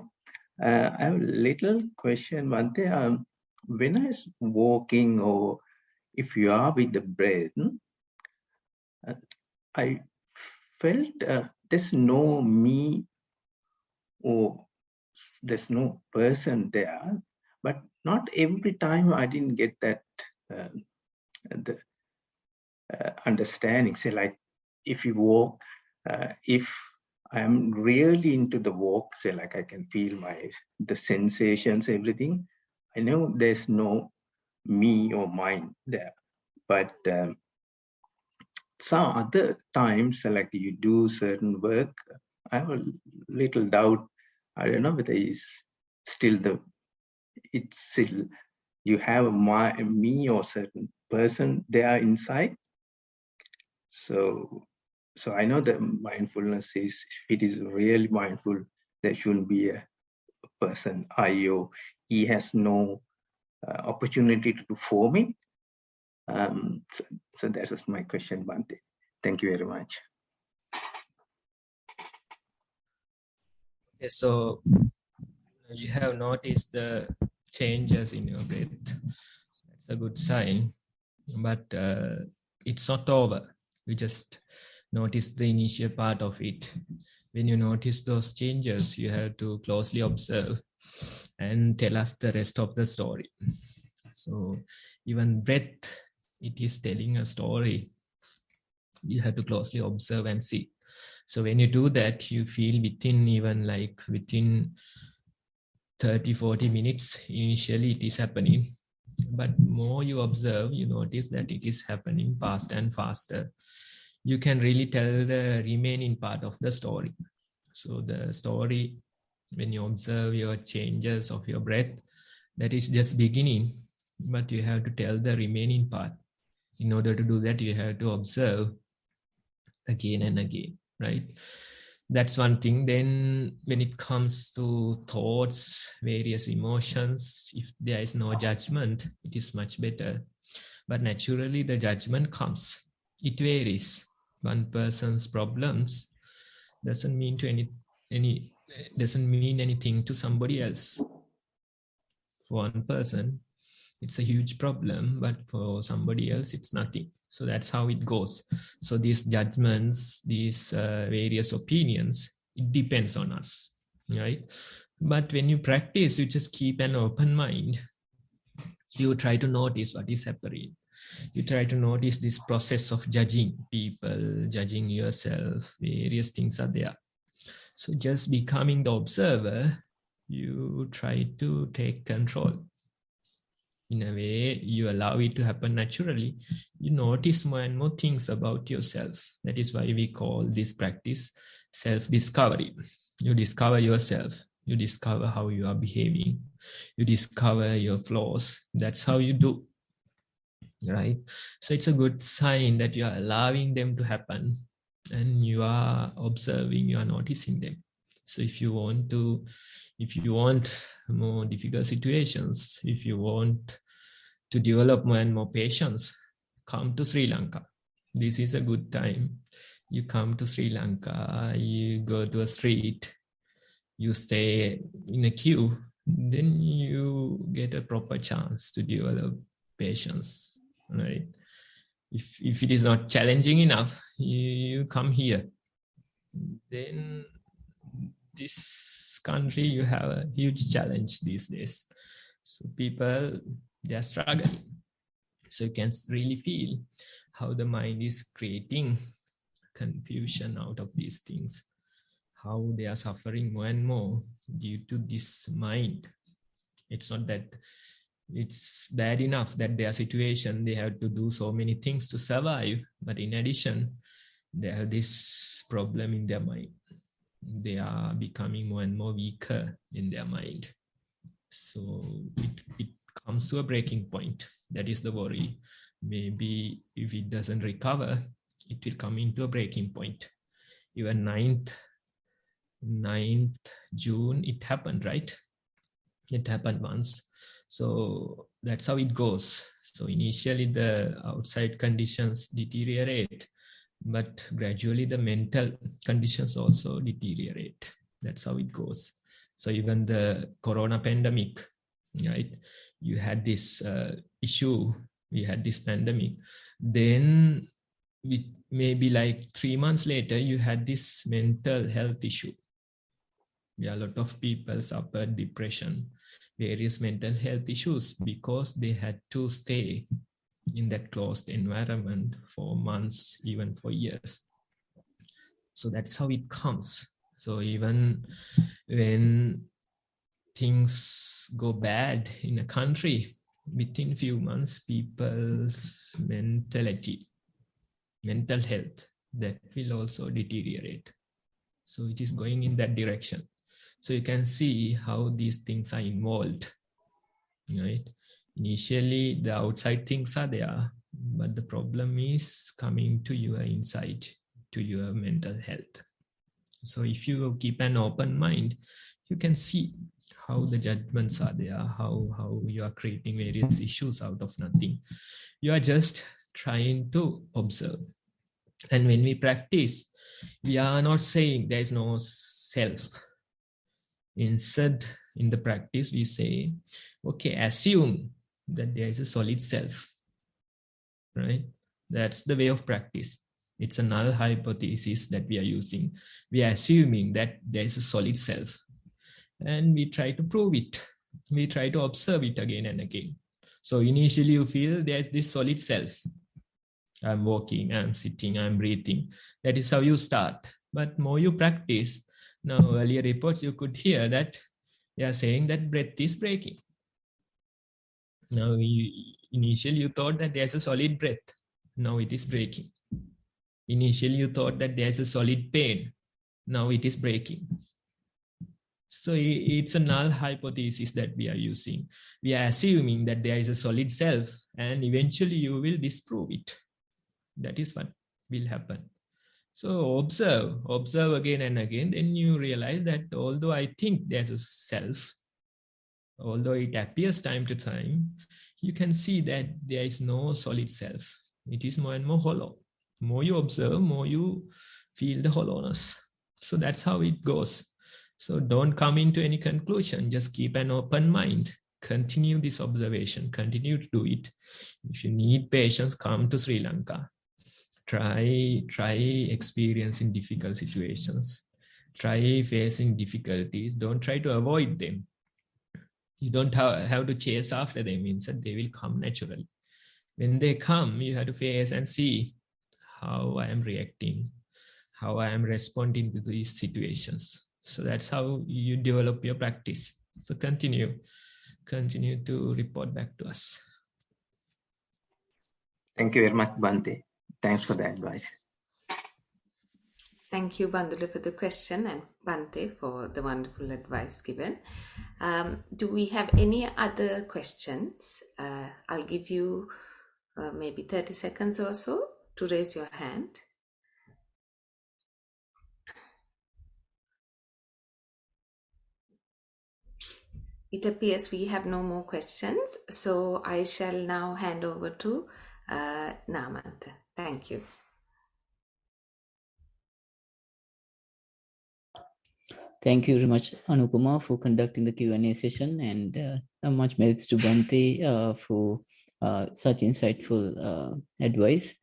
I have a little question, Bhante. When I was walking, or if you are with the breath, I felt there's no me or there's no person there, but not every time I didn't get that the understanding. Say, like, if you walk, if I'm really into the walk, say, like, I can feel the sensations, everything. I know there's no me or mine there, but some other times, like you do certain work, I have a little doubt. I don't know whether it's still you have a me or certain person there inside. So I know that mindfulness is, if it is really mindful, there shouldn't be a person, I or he has no opportunity to form it. So that was my question, Bhante. Thank you very much. Okay, so you have noticed the changes in your breath. That's a good sign, but it's not over. We just notice the initial part of it. When you notice those changes, you have to closely observe and tell us the rest of the story. So even breath, it is telling a story. You have to closely observe and see. So when you do that, you feel within 30-40 minutes, initially it is happening. But more you observe, you notice that it is happening faster and faster. You can really tell the remaining part of the story. So the story, when you observe your changes of your breath, that is just beginning, but you have to tell the remaining part. In order to do that, you have to observe again and again, right? That's one thing. Then when it comes to thoughts, various emotions, if there is no judgment, it is much better. But naturally the judgment comes. It varies. One person's problems doesn't mean anything to somebody else. For one person, it's a huge problem, but for somebody else, it's nothing. So that's how it goes. So these judgments, these various opinions, it depends on us, right? But when you practice, you just keep an open mind. You try to notice what is happening. You try to notice this process of judging people, judging yourself, various things are there. So just becoming the observer, you try to take control. In a way, you allow it to happen naturally. You notice more and more things about yourself. That is why we call this practice self-discovery. You discover yourself. You discover how you are behaving. You discover your flaws. That's how you do, right? So it's a good sign that you are allowing them to happen and you are observing, you are noticing them. So if you want more difficult situations, if you want to develop more and more patience, come to Sri Lanka. This is a good time. You come to Sri Lanka, you go to a street, you stay in a queue, then you get a proper chance to develop patience, right? If it is not challenging enough, you come here. Then this country, you have a huge challenge these days. So people, they are struggling. So you can really feel how the mind is creating confusion out of these things, how they are suffering more and more due to this mind. It's not that it's bad enough that their situation, they have to do so many things to survive, but in addition, they have this problem in their mind. They are becoming more and more weaker in their mind. So it comes to a breaking point. That is the worry. Maybe if it doesn't recover, it will come into a breaking point. Even 9th June, it happened, right? It happened once. So that's how it goes. So initially the outside conditions deteriorate, but gradually the mental conditions also deteriorate. That's how it goes. So even the corona pandemic, right? You had this issue, we had this pandemic. Then maybe like 3 months later, you had this mental health issue. Yeah, a lot of people suffered depression, various mental health issues because they had to stay in that closed environment for months, even for years. So that's how it comes. So even when things go bad in a country, within few months, people's mentality, mental health, that will also deteriorate. So it is going in that direction. So you can see how these things are involved, right? Initially, the outside things are there, but the problem is coming to your inside, to your mental health. So if you keep an open mind, you can see how the judgments are there, how you are creating various issues out of nothing. You are just trying to observe. And when we practice, we are not saying there is no self. Instead, in the practice, we say, okay, assume that there is a solid self, right? That's the way of practice. It's a null hypothesis that we are using. We are assuming that there is a solid self, and we try to prove it. We try to observe it again and again. So initially you feel there's this solid self. I'm walking, I'm sitting, I'm breathing. That is how you start. But more you practice, now earlier reports you could hear that they are saying that breath is breaking. Now initially you thought that there's a solid breath. Now it is breaking. Initially you thought that there's a solid pain. Now it is breaking. So it's a null hypothesis that we are using. We are assuming that there is a solid self, and eventually you will disprove it. That is what will happen. So observe again and again. Then you realize that although I think there's a self, although it appears time to time, you can see that there is no solid self. It is more and more hollow. More you observe, more you feel the hollowness. So that's how it goes. So don't come into any conclusion. Just keep an open mind. Continue this observation. Continue to do it. If you need patience, come to Sri Lanka. Try experiencing difficult situations. Try facing difficulties. Don't try to avoid them. You don't have to chase after them. Instead, they will come naturally. When they come, you have to face and see how I am reacting, how I am responding to these situations. So that's how you develop your practice. So continue to report back to us. Thank you very much, Bhante. Thanks for the advice. Thank you, Bandula, for the question, and Bhante for the wonderful advice given. Do we have any other questions? I'll give you maybe 30 seconds or so to raise your hand. It appears we have no more questions, so I shall now hand over to Namantha. Thank you. Thank you very much, Anupama, for conducting the Q&A session, and much merits to Bhante for such insightful advice.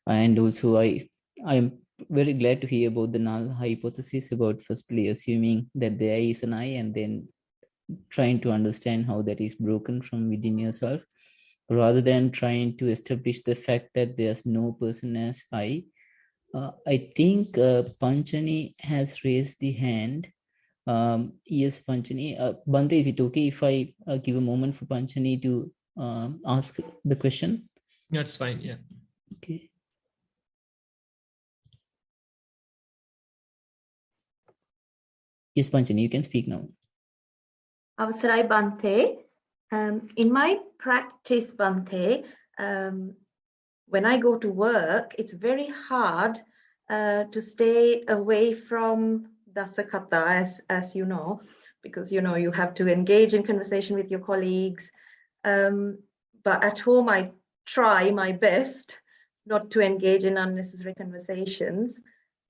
And also, I am very glad to hear about the null hypothesis about firstly assuming that there is an I and then trying to understand how that is broken from within yourself, rather than trying to establish the fact that there's no person as I. I think Panchani has raised the hand. Yes, Panchani. Bante, is it okay if I give a moment for Panchani to ask the question? That's fine, yeah. Okay. Yes, Panchani, you can speak now. Avasarai Bante. In my practice, Bante, when I go to work, it's very hard to stay away from Dasakata, as you know, because you have to engage in conversation with your colleagues. But at home, I try my best not to engage in unnecessary conversations.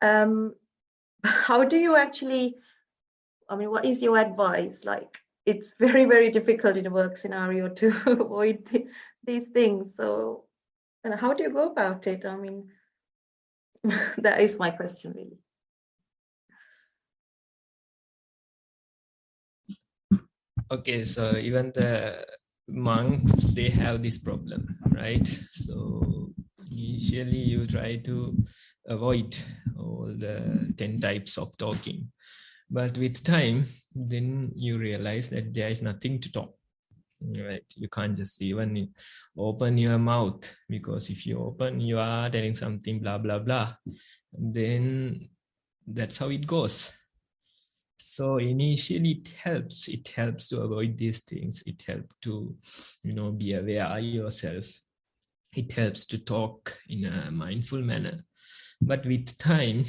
How do you actually, what is your advice? Like, it's very, very difficult in a work scenario to avoid these things. So, and how do you go about it? That is my question, really. Okay, so even the monks, they have this problem, right? So initially you try to avoid all the 10 types of talking. But with time, then you realize that there is nothing to talk, right? You can't just even open your mouth, because if you open, you are telling something, blah, blah, blah. Then that's how it goes. So initially it helps to avoid these things. It helps to, be aware yourself. It helps to talk in a mindful manner. But with time,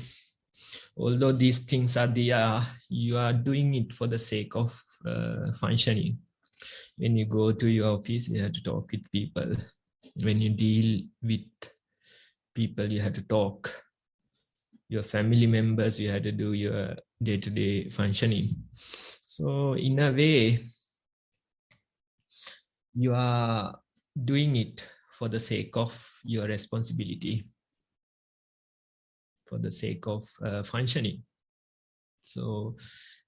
although these things are there, you are doing it for the sake of functioning. When you go to your office, you have to talk with people. When you deal with people, you have to talk. Your family members, you have to do your day-to-day functioning. So in a way, you are doing it for the sake of your responsibility, for the sake of functioning. So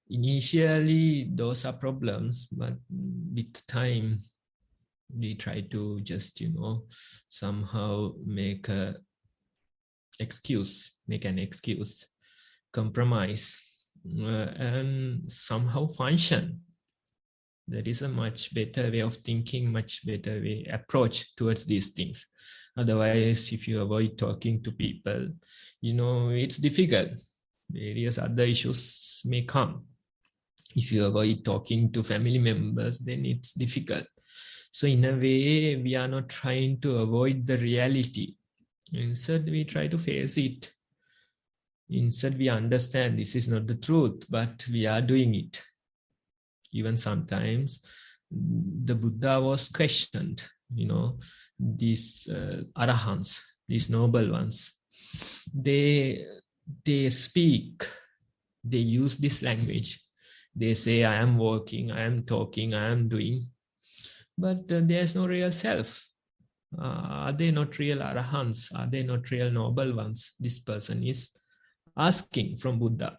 initially, those are problems, but with time, we try to just, somehow make an excuse, compromise, and somehow function. That is a much better way of thinking, much better way approach towards these things. Otherwise, if you avoid talking to people, it's difficult. Various other issues may come. If you avoid talking to family members, then it's difficult. So in a way, we are not trying to avoid the reality. Instead, we try to face it. Instead, we understand this is not the truth, but we are doing it. Even sometimes the Buddha was questioned, these arahants, these noble ones, they speak, they use this language. They say, I am walking, I am talking, I am doing, but there's no real self. Are they not real arahants? Are they not real noble ones? This person is asking from Buddha.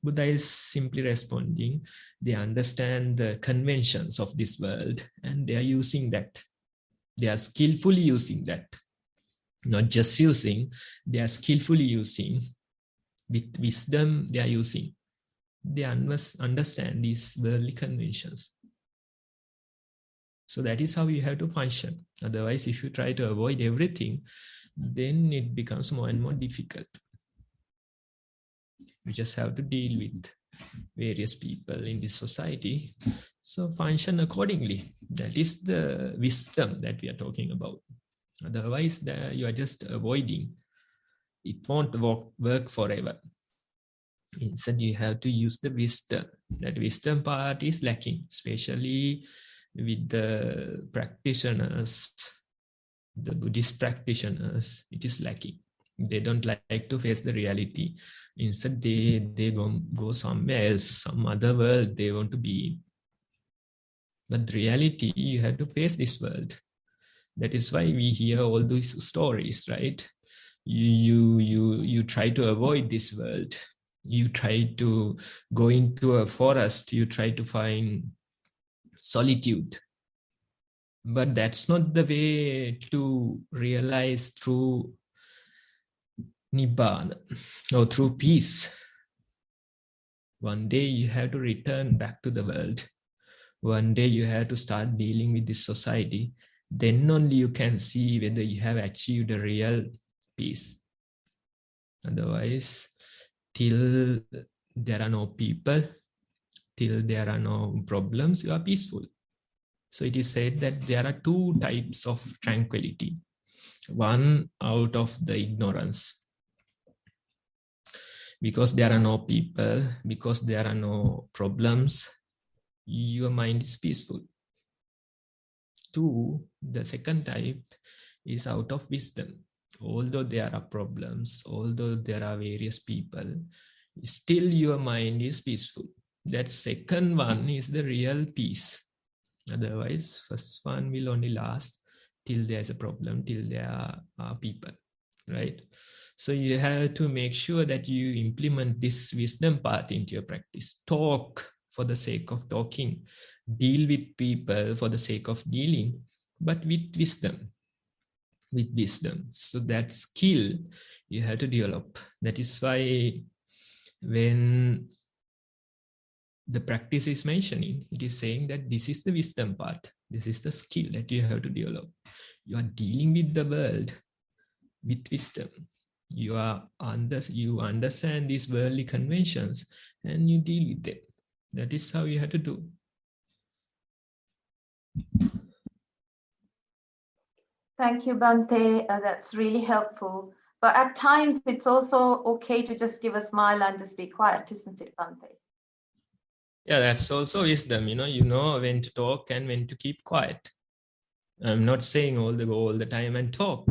Buddha is simply responding. They understand the conventions of this world and they are using that. They are skillfully using that. Not just using, they are skillfully using. With wisdom, they are using. They understand these worldly conventions. So that is how you have to function. Otherwise, if you try to avoid everything, then it becomes more and more difficult. You just have to deal with various people in this society. So function accordingly. That is the wisdom that we are talking about. Otherwise, you are just avoiding. It won't work forever. Instead, you have to use the wisdom. That wisdom part is lacking, especially with the practitioners, the Buddhist practitioners, it is lacking. They don't like to face the reality. Instead, they go somewhere else, some other world they want to be in. But the reality, you have to face this world. That is why we hear all these stories, right? You try to avoid this world. You try to go into a forest. You try to find solitude. But that's not the way to realize true Nibbana, or through peace. One day you have to return back to the world. One day you have to start dealing with this society. Then only you can see whether you have achieved a real peace. Otherwise, till there are no people, till there are no problems, you are peaceful. So it is said that there are two types of tranquility. One out of the ignorance. Because there are no people, because there are no problems, your mind is peaceful. Two, the second type is out of wisdom. Although there are problems, although there are various people, still your mind is peaceful. That second one is the real peace. Otherwise, first one will only last till there's a problem, till there are people, right? So you have to make sure that you implement this wisdom part into your practice. Talk for the sake of talking, deal with people for the sake of dealing, but with wisdom. With wisdom. So that skill you have to develop. That is why when the practice is mentioning, it is saying that this is the wisdom part. This is the skill that you have to develop. You are dealing with the world with wisdom. You understand these worldly conventions and you deal with them. That is how you have to do. Thank you, Bhante. That's really helpful. But at times, it's also okay to just give a smile and just be quiet, isn't it, Bhante? Yeah, that's also wisdom. You know when to talk and when to keep quiet. I'm not saying all the time and talk.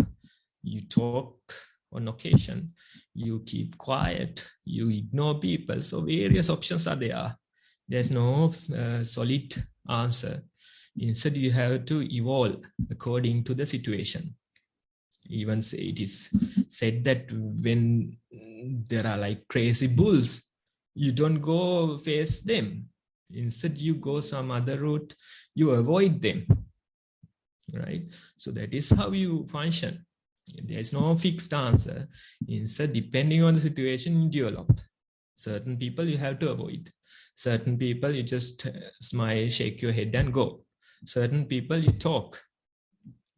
You talk on occasion. You keep quiet. You ignore people. So various options are there. There's no solid answer. Instead, you have to evolve according to the situation. Even say it is said that when there are like crazy bulls, you don't go face them. Instead, you go some other route, you avoid them, right? So that is how you function. There's no fixed answer. Instead, depending on the situation, you develop. Certain people you have to avoid. Certain people you just smile, shake your head and go. Certain people you talk.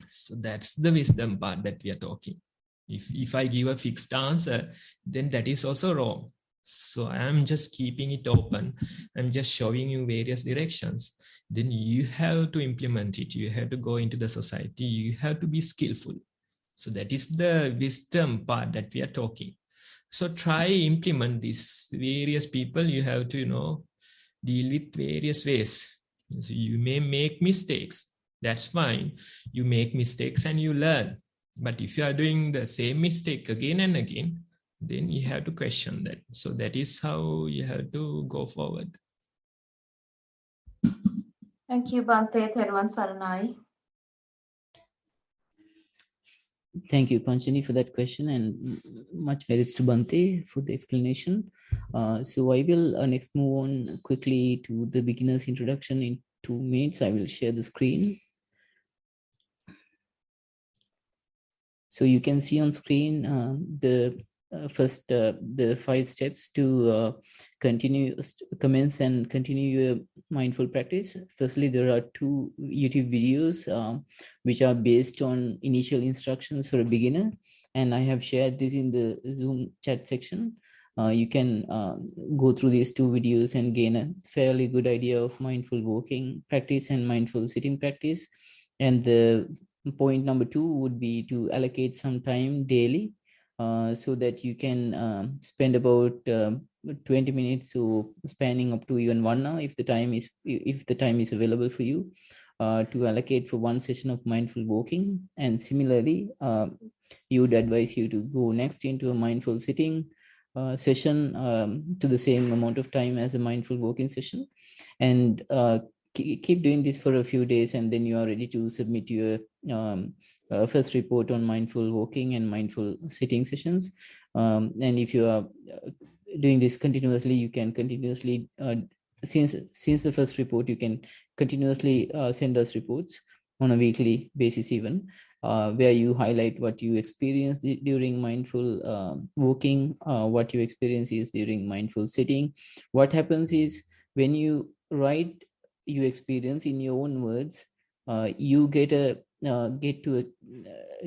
So that's the wisdom part that we are talking. If I give a fixed answer, then that is also wrong. So I'm just keeping it open. I'm just showing you various directions. Then you have to implement it. You have to go into the society. You have to be skillful. So that is the wisdom part that we are talking. So try implement these various people. You have to, deal with various ways. So you may make mistakes. That's fine. You make mistakes and you learn. But if you are doing the same mistake again and again, then you have to question that. So that is how you have to go forward. Thank you, Bhante. Theruvan Saranai. Thank you, Panchani, for that question, and much merits to Bhante for the explanation. So I will next move on quickly to the beginner's introduction in 2 minutes. I will share the screen. So you can see on screen the 5 steps to commence and continue your mindful practice. Firstly, there are 2 YouTube videos which are based on initial instructions for a beginner, and I have shared this in the Zoom chat section. You can go through these 2 videos and gain a fairly good idea of mindful walking practice and mindful sitting practice. And the point number 2 would be to allocate some time daily so that you can spend about 20 minutes or spanning up to even 1 hour if the time is available for you to allocate for 1 session of mindful walking. And similarly, you would advise you to go next into a mindful sitting session to the same amount of time as a mindful walking session, and keep doing this for a few days, and then you are ready to submit your first report on mindful walking and mindful sitting sessions. And if you are doing this continuously, you can continuously since the first report, you can continuously send us reports on a weekly basis even, where you highlight what you experienced during mindful walking, what you experience is during mindful sitting. What happens is when you write you experience in your own words, you get to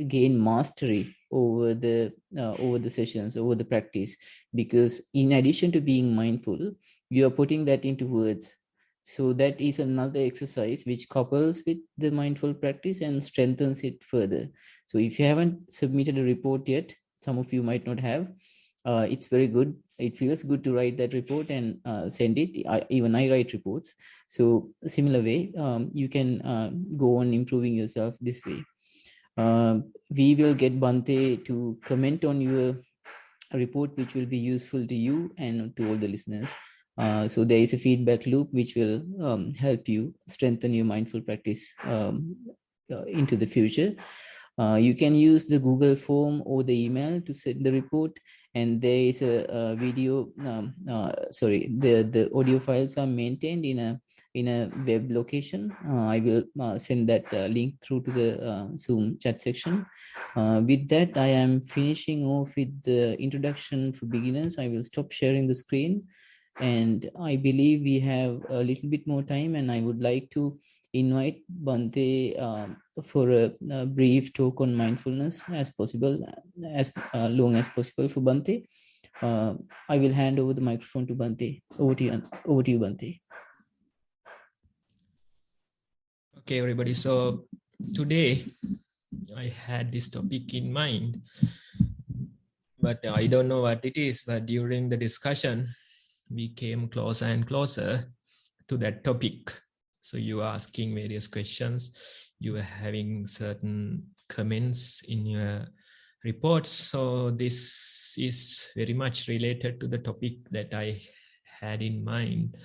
gain mastery over the sessions, over the practice, because in addition to being mindful, you are putting that into words. So that is another exercise which couples with the mindful practice and strengthens it further. So if you haven't submitted a report yet, some of you might not have, it's very good. It feels good to write that report and send it. Even I write reports. So similar way, you can go on improving yourself this way. We will get Bhante to comment on your report, which will be useful to you and to all the listeners. So there is a feedback loop which will help you strengthen your mindful practice into the future. You can use the Google form or the email to send the report, and there is a video. The audio files are maintained in a web location. I will send that link through to the Zoom chat section. With that, I am finishing off with the introduction for beginners. I will stop sharing the screen, and I believe we have a little bit more time, and I would like to invite Bhante for a brief talk on mindfulness as possible, as long as possible for Bhante. I will hand over the microphone to Bhante. Over to you, Bhante. Okay, everybody. So today I had this topic in mind, but I don't know what it is. But during the discussion, we came closer and closer to that topic. So you were asking various questions. You were having certain comments in your reports. So this is very much related to the topic that I had in mind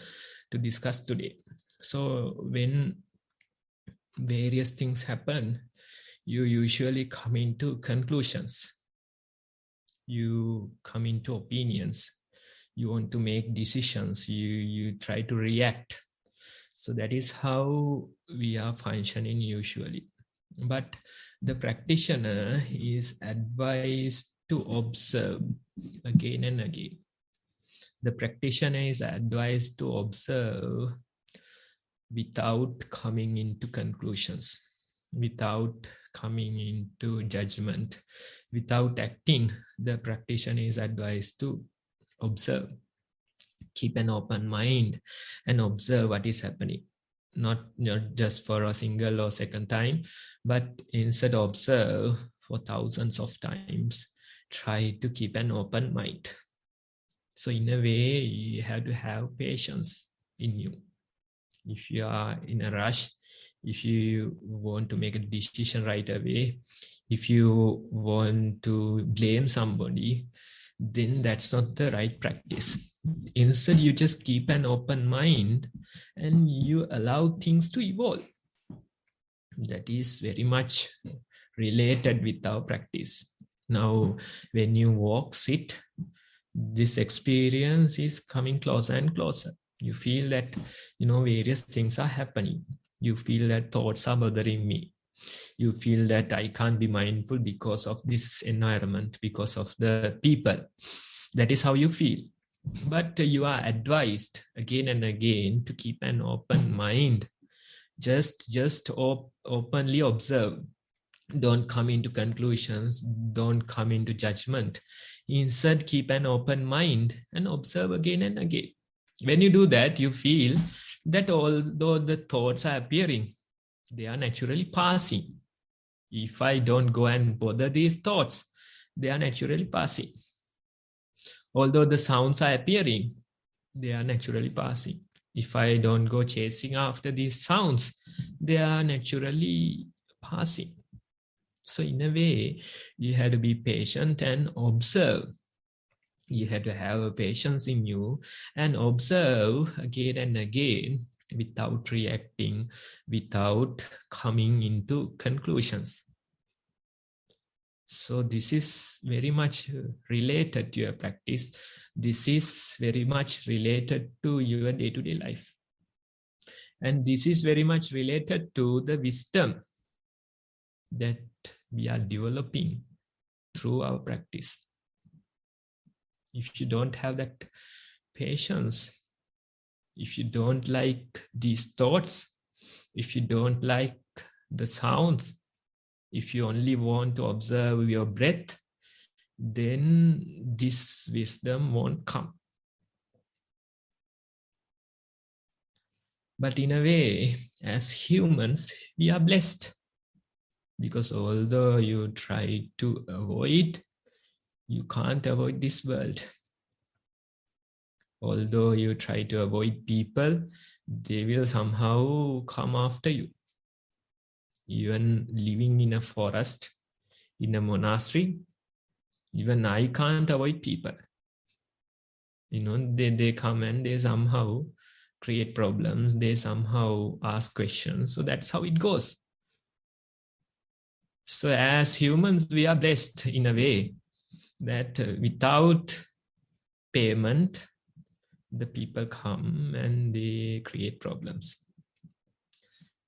to discuss today. So when various things happen, you usually come into conclusions. You come into opinions. You want to make decisions. You try to react. So that is how we are functioning usually. But the practitioner is advised to observe again and again. The practitioner is advised to observe without coming into conclusions, without coming into judgment, without acting. The practitioner is advised to observe. Keep an open mind and observe what is happening. Not just for a single or second time, but instead observe for thousands of times. Try to keep an open mind. So in a way, you have to have patience in you. If you are in a rush, if you want to make a decision right away, if you want to blame somebody, then that's not the right practice. Instead, you just keep an open mind and you allow things to evolve. That is very much related with our practice. Now, when you walk, sit, this experience is coming closer and closer. You feel that, various things are happening. You feel that thoughts are bothering me. You feel that I can't be mindful because of this environment, because of the people. That is how you feel. But you are advised again and again to keep an open mind. Just openly observe. Don't come into conclusions. Don't come into judgment. Instead, keep an open mind and observe again and again. When you do that, you feel that although the thoughts are appearing, they are naturally passing. If I don't go and bother these thoughts, they are naturally passing. Although the sounds are appearing, they are naturally passing. If I don't go chasing after these sounds, they are naturally passing. So in a way, you have to be patient and observe. You have to have a patience in you and observe again and again without reacting, without coming into conclusions. So this is very much related to your practice. This is very much related to your day-to-day life. And this is very much related to the wisdom that we are developing through our practice. If you don't have that patience, if you don't like these thoughts, if you don't like the sounds, if you only want to observe your breath, then this wisdom won't come. But in a way, as humans, we are blessed, because although you try to avoid, you can't avoid this world. Although you try to avoid people, they will somehow come after you. Even living in a forest, in a monastery, even I can't avoid people. They come and they somehow create problems. They somehow ask questions. So that's how it goes. So as humans, we are blessed in a way that without payment, the people come and they create problems.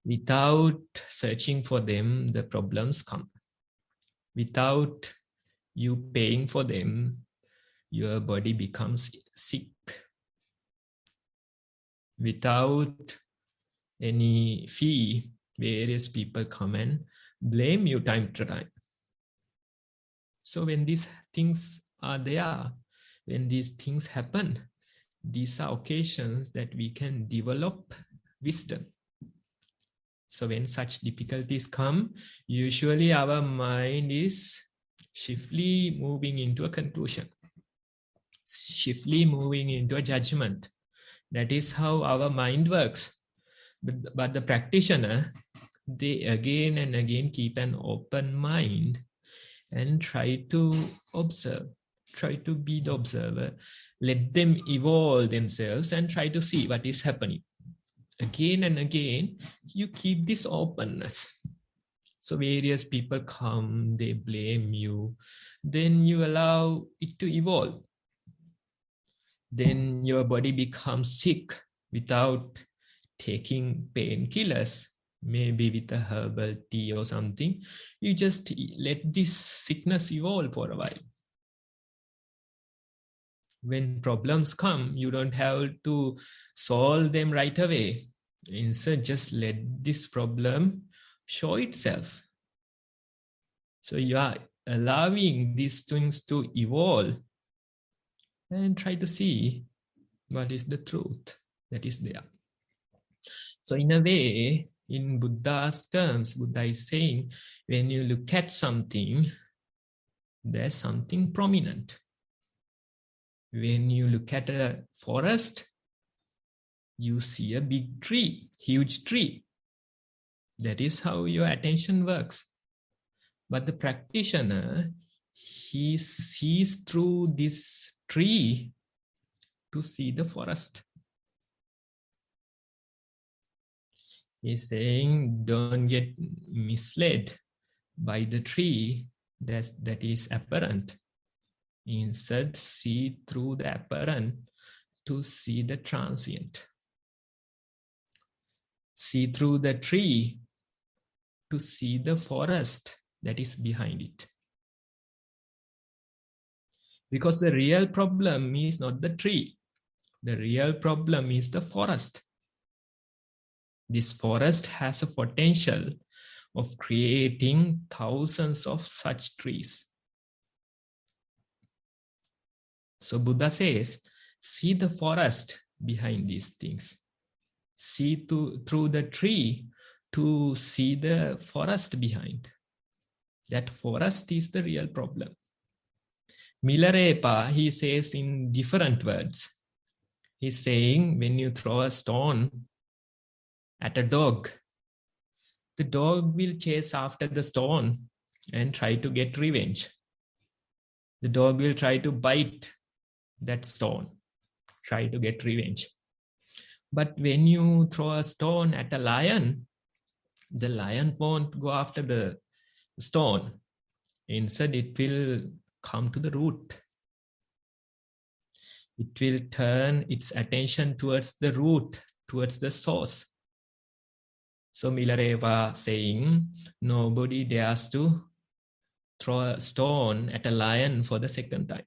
Without searching for them, the problems come. Without you paying for them, your body becomes sick. Without any fee, various people come and blame you time to time. So when these things are there, when these things happen, these are occasions that we can develop wisdom. So when such difficulties come, usually our mind is swiftly moving into a conclusion, swiftly moving into a judgment. That is how our mind works. But the practitioner, they again and again keep an open mind and try to observe, try to be the observer, let them evolve themselves and try to see what is happening. Again and again, you keep this openness. So various people come, they blame you, then you allow it to evolve. Then your body becomes sick without taking painkillers, maybe with a herbal tea or something. You just let this sickness evolve for a while. When problems come, you don't have to solve them right away. Instead, just let this problem show itself. So you are allowing these things to evolve and try to see what is the truth that is there. So in a way, in Buddha's terms, Buddha is saying, when you look at something, there's something prominent. When you look at a forest, you see a big tree, huge tree. That is how your attention works. But the practitioner, he sees through this tree to see the forest. He's saying, don't get misled by the tree that is apparent. Instead, see through the apparent to see the transient. See through the tree to see the forest that is behind it. Because the real problem is not the tree. The real problem is the forest. This forest has a potential of creating thousands of such trees. So Buddha says, see the forest behind these things. See through the tree to see the forest behind. That forest is the real problem. Milarepa, he says in different words. He's saying, when you throw a stone at a dog, the dog will chase after the stone and try to get revenge. The dog will try to bite that stone, try to get revenge. But when you throw a stone at a lion, the lion won't go after the stone. Instead, it will come to the root. It will turn its attention towards the root, towards the source. So Milarepa saying, nobody dares to throw a stone at a lion for the second time,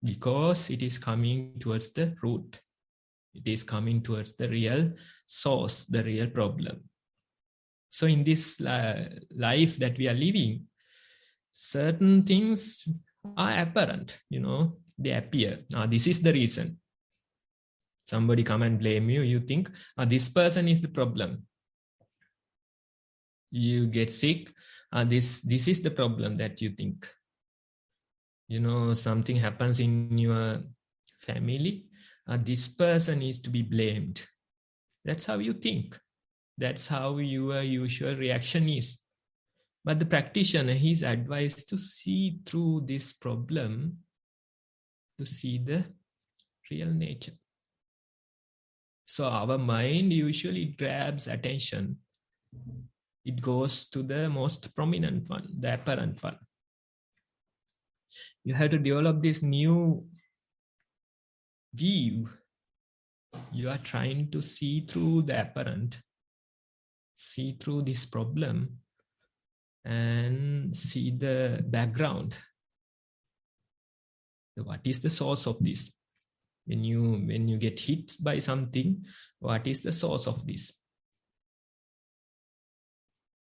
because it is coming towards the root. It is coming towards the real source, the real problem. So in this life that we are living, certain things are apparent, they appear. Now, this is the reason. Somebody come and blame you, you think, this person is the problem. You get sick, this is the problem that you think. Something happens in your family, this person is to be blamed. That's how you think. That's how your usual reaction is. But the practitioner, he's advised to see through this problem, to see the real nature. So our mind usually grabs attention. It goes to the most prominent one, the apparent one. You have to develop this new view. You are trying to see through the apparent, see through this problem, and see the background. What is the source of this? When you get hit by something, what is the source of this?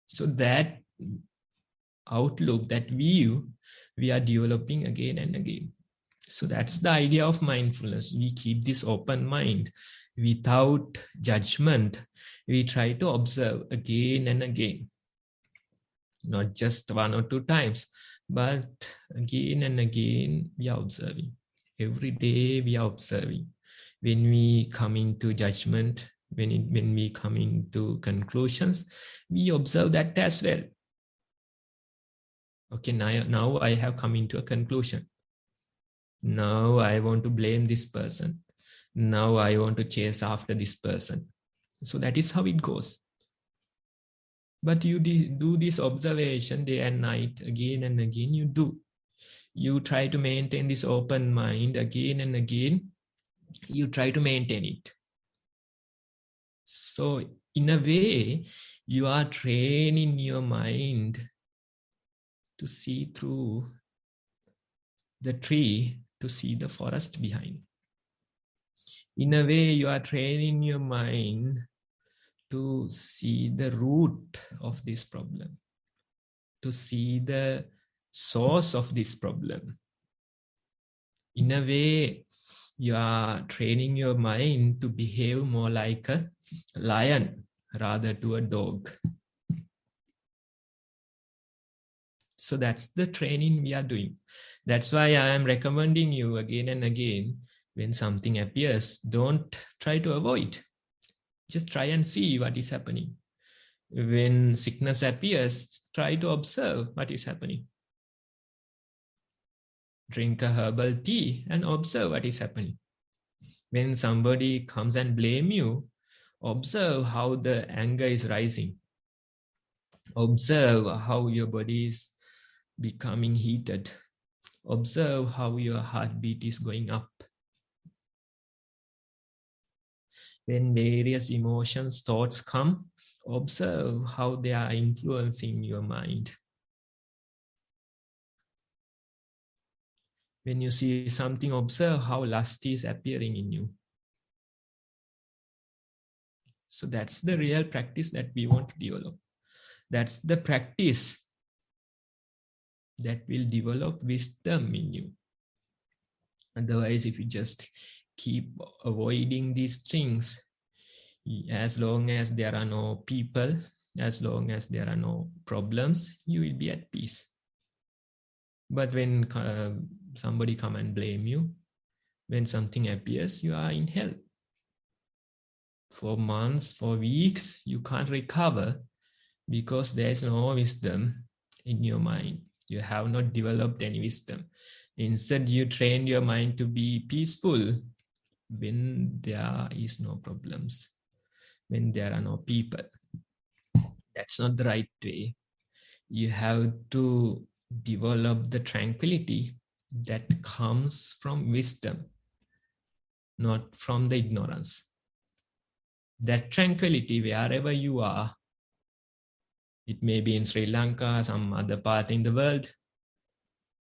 So that outlook, that view, we are developing again and again. So that's the idea of mindfulness. We keep this open mind without judgment. We try to observe again and again. Not just one or two times, but again and again we are observing. Every day we are observing. When we come into judgment, when we come into conclusions, we observe that as well. Okay, now I have come into a conclusion. Now I want to blame this person. Now I want to chase after this person. So that is how it goes. But you do this observation day and night, again and again you do. You try to maintain this open mind again and again. You try to maintain it. So in a way, you are training your mind to see through the tree, to see the forest behind. In a way, you are training your mind to see the root of this problem, to see the source of this problem. In a way, you are training your mind to behave more like a lion rather to a dog. So that's the training we are doing. That's why I am recommending you again and again, when something appears, don't try to avoid. Just try and see what is happening. When sickness appears, try to observe what is happening. Drink a herbal tea and observe what is happening. When somebody comes and blame you, observe how the anger is rising. Observe how your body is becoming heated. Observe how your heartbeat is going up. When various emotions, thoughts come, observe how they are influencing your mind. When you see something, observe how lust is appearing in you. So that's the real practice that we want to develop. That's the practice that will develop wisdom in you. Otherwise, if you just keep avoiding these things, as long as there are no people, as long as there are no problems, you will be at peace. But when somebody come and blame you, when something appears, you are in hell. For months, for weeks, you can't recover because there is no wisdom in your mind. You have not developed any wisdom. Instead, you train your mind to be peaceful when there is no problems, when there are no people. That's not the right way. You have to develop the tranquility that comes from wisdom, not from the ignorance. That tranquility, wherever you are, It may be in Sri Lanka, some other part in the world.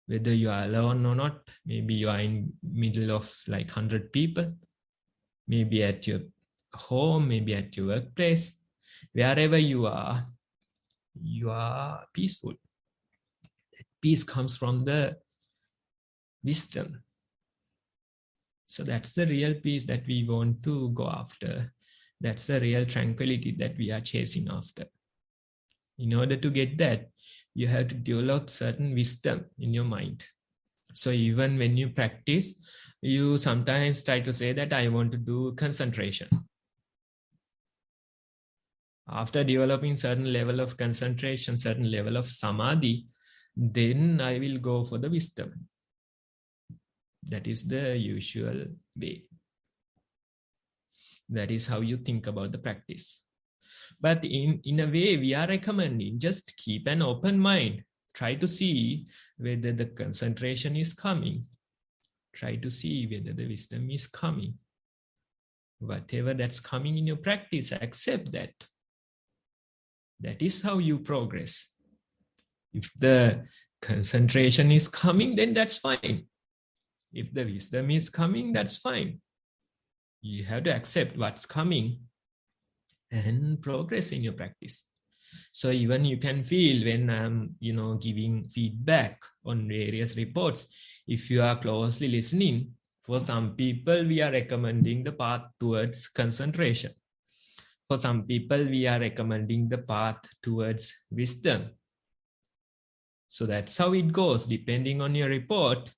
Whether you are alone or not, maybe you are in middle of like 100 people, maybe at your home, maybe at your workplace. Wherever you are peaceful. Peace comes from the wisdom. So that's the real peace that we want to go after. That's the real tranquility that we are chasing after. In order to get that, you have to develop certain wisdom in your mind. So even when you practice, you sometimes try to say that I want to do concentration. After developing certain level of concentration, certain level of samadhi, then I will go for the wisdom. That is the usual way. That is how you think about the practice. But in a way, we are recommending just keep an open mind. Try to see whether the concentration is coming. Try to see whether the wisdom is coming. Whatever that's coming in your practice, accept that. That is how you progress. If the concentration is coming, then that's fine. If the wisdom is coming, that's fine. You have to accept what's coming and progress in your practice. So even you can feel when I'm, giving feedback on various reports, if you are closely listening, for some people, we are recommending the path towards concentration. For some people, we are recommending the path towards wisdom. So that's how it goes. Depending on your report,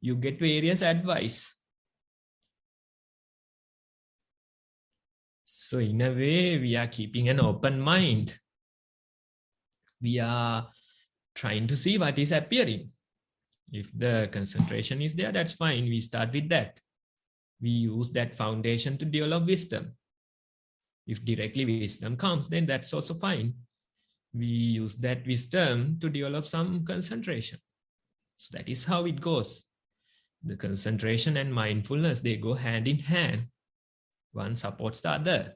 you get various advice. So in a way, we are keeping an open mind. We are trying to see what is appearing. If the concentration is there, that's fine. We start with that. We use that foundation to develop wisdom. If directly wisdom comes, then that's also fine. We use that wisdom to develop some concentration. So that is how it goes. The concentration and mindfulness, they go hand in hand. One supports the other.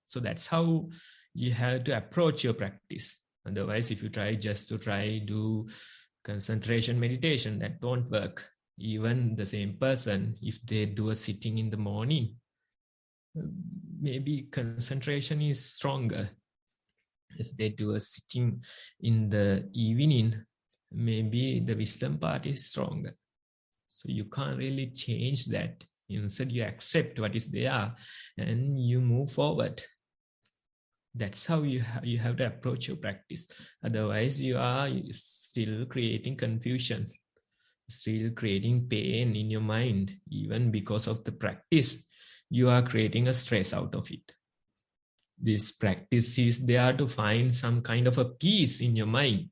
So that's how you have to approach your practice. Otherwise, if you try do concentration meditation, that won't work. Even the same person, if they do a sitting in the morning, maybe concentration is stronger. If they do a sitting in the evening, maybe the wisdom part is stronger. So you can't really change that. Instead, you accept what is there and you move forward. That's how you have to approach your practice. Otherwise, you are still creating confusion, still creating pain in your mind. Even because of the practice, you are creating a stress out of it. This practice is there to find some kind of a peace in your mind.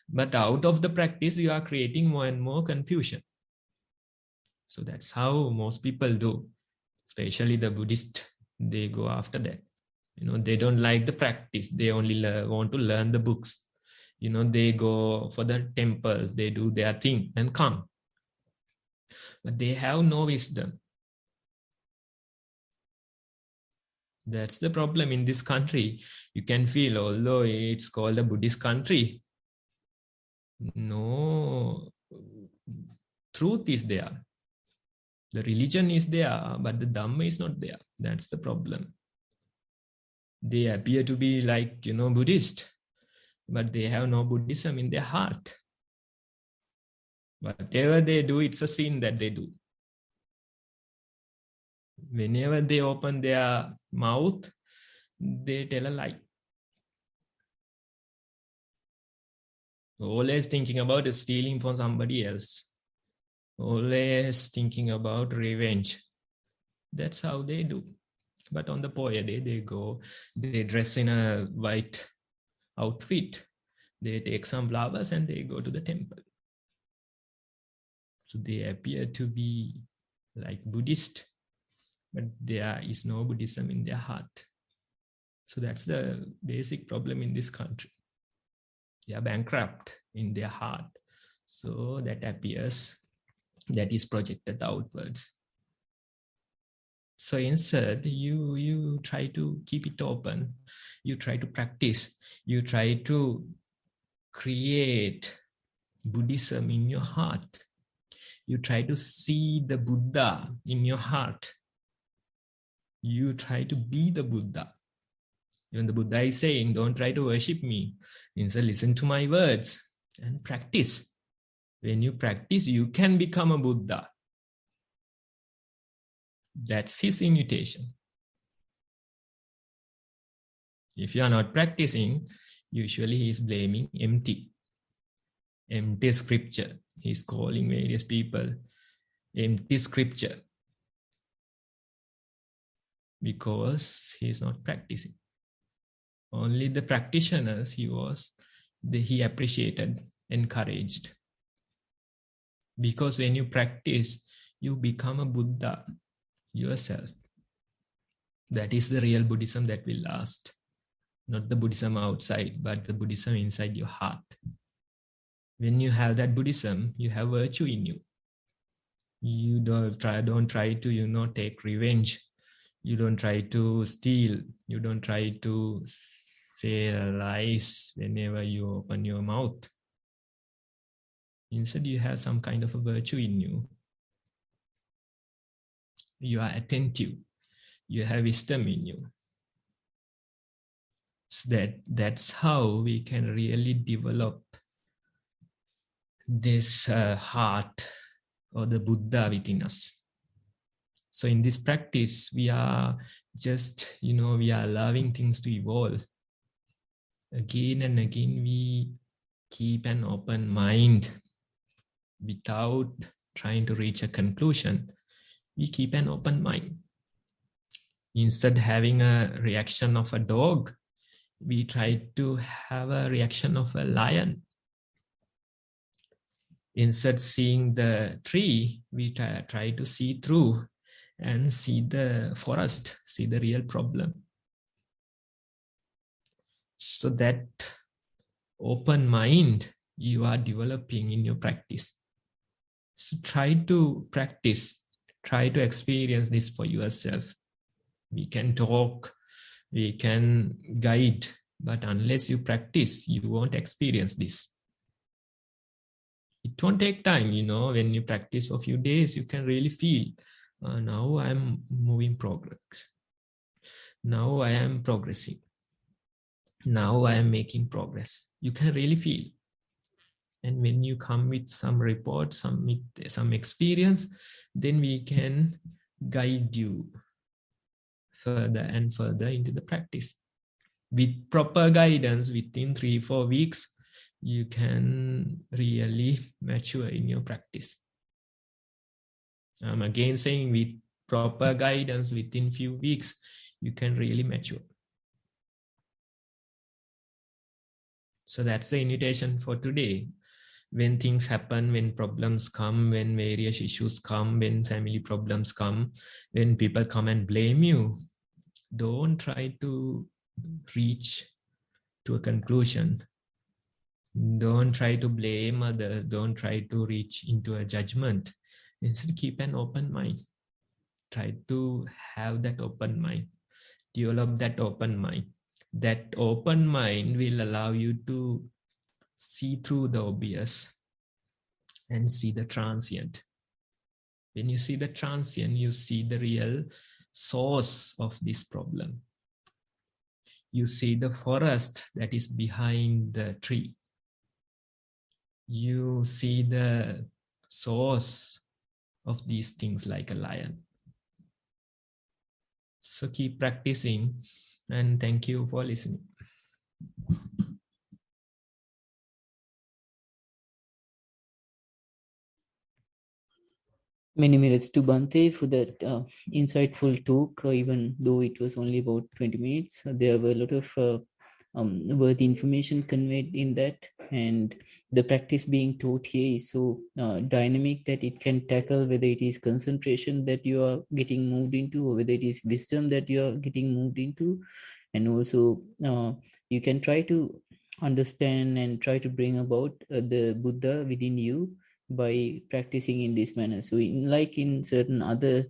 But out of the practice, you are creating more and more confusion. So that's how most people do, especially the Buddhists, they go after that. They don't like the practice. They only want to learn the books. They go for the temple, they do their thing and come. But they have no wisdom. That's the problem in this country. You can feel, although it's called a Buddhist country, no truth is there. The religion is there, but the Dhamma is not there. That's the problem. They appear to be like, Buddhist, but they have no Buddhism in their heart. Whatever they do, it's a sin that they do. Whenever they open their mouth, they tell a lie. Always thinking about stealing from somebody else. Always thinking about revenge. That's how they do. But on the Poya day, they dress in a white outfit. They take some flowers and they go to the temple. So they appear to be like Buddhist, but there is no Buddhism in their heart. So that's the basic problem in this country. They are bankrupt in their heart. So that appears, that is projected outwards. So instead, you try to keep it open. You try to practice. You try to create Buddhism in your heart. You try to see the Buddha in your heart. You try to be the Buddha. Even the Buddha is saying, don't try to worship me. Instead, listen to my words and practice. When you practice, you can become a Buddha. That's his invitation. If you are not practicing, usually he is blaming empty scripture. He's calling various people empty scripture because he's not practicing. Only the practitioners he appreciated, encouraged. Because when you practice, you become a Buddha yourself. That is the real Buddhism that will last. Not the Buddhism outside, but the Buddhism inside your heart. When you have that Buddhism, you have virtue in you. You don't try to, take revenge. You don't try to steal. You don't try to say lies whenever you open your mouth. Instead, you have some kind of a virtue in you. You are attentive. You have wisdom in you. So that's how we can really develop this heart or the Buddha within us. So in this practice, we are just, we are allowing things to evolve. Again and again, we keep an open mind without trying to reach a conclusion. We keep an open mind. Instead of having a reaction of a dog, we try to have a reaction of a lion. Instead seeing the tree, we try to see through and see the forest, see the real problem. So that open mind you are developing in your practice. So try to practice, try to experience this for yourself. We can talk, we can guide, but unless you practice, you won't experience this. It won't take time, when you practice for a few days, you can really feel, now I'm moving progress. Now I am progressing. Now I am making progress. You can really feel. And when you come with some report, some experience, then we can guide you further and further into the practice. With proper guidance, within 3-4 weeks, you can really mature in your practice. I'm again saying, with proper guidance, within few weeks, you can really mature. So that's the invitation for today. When things happen, when problems come, when various issues come, when family problems come, when people come and blame you, don't try to reach to a conclusion. Don't try to blame others. Don't try to reach into a judgment. Instead, keep an open mind. Try to have that open mind. Develop that open mind. That open mind will allow you to see through the obvious and see the transient. When you see the transient, you see the real source of this problem. You see the forest that is behind the tree. You see the source of these things like a lion. So keep practicing, and thank you for listening. Many minutes to Bhante for that insightful talk, even though it was only about 20 minutes. There were a lot of worthy information conveyed in that, and the practice being taught here is so dynamic that it can tackle whether it is concentration that you are getting moved into, or whether it is wisdom that you are getting moved into. And also you can try to understand and try to bring about the Buddha within you by practicing in this manner. So like in certain other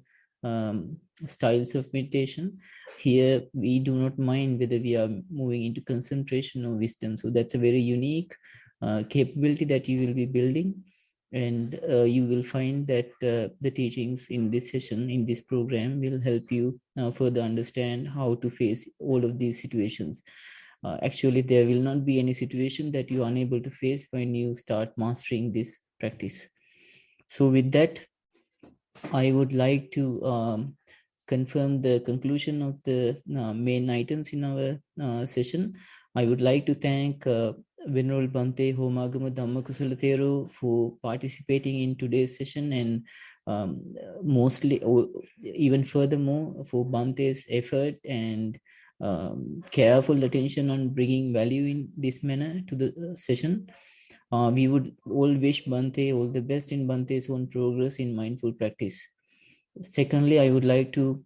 styles of meditation. Here, we do not mind whether we are moving into concentration or wisdom. So that's a very unique capability that you will be building. And you will find that the teachings in this session, in this program, will help you further understand how to face all of these situations. Actually, there will not be any situation that you are unable to face when you start mastering this practice. So with that, I would like to confirm the conclusion of the main items in our session. I would like to thank Venerable Bhante Homagama Dhamma Kusala Thero for participating in today's session, and mostly, even furthermore, for Bhante's effort and careful attention on bringing value in this manner to the session. We would all wish Bhante all the best in Bhante's own progress in mindful practice. Secondly, I would like to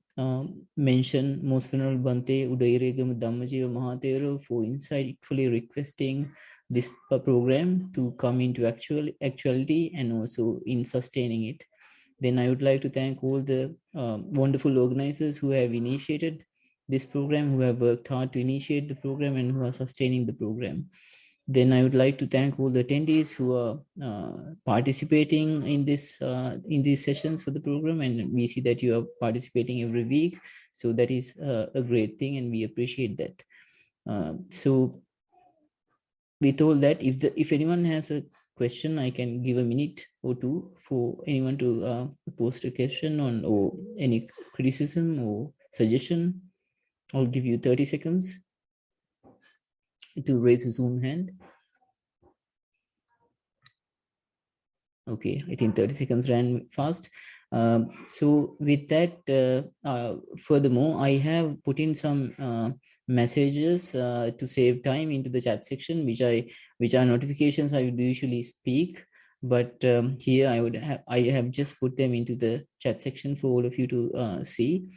mention Most Venerable Bhante Udairegam Dhammajiva Mahathero for insightfully requesting this program to come into actuality and also in sustaining it. Then I would like to thank all the wonderful organizers who have initiated this program, who have worked hard to initiate the program and who are sustaining the program. Then I would like to thank all the attendees who are participating in these sessions for the program, and we see that you are participating every week, so that is a great thing, and we appreciate that. So with all that, if anyone has a question, I can give a minute or two for anyone to post a question on, or any criticism or suggestion. I'll give you 30 seconds to raise a Zoom hand. Okay, I think 30 seconds ran fast. So with that, furthermore, I have put in some messages to save time into the chat section, which are notifications I would usually speak. But here I have just put them into the chat section for all of you to see.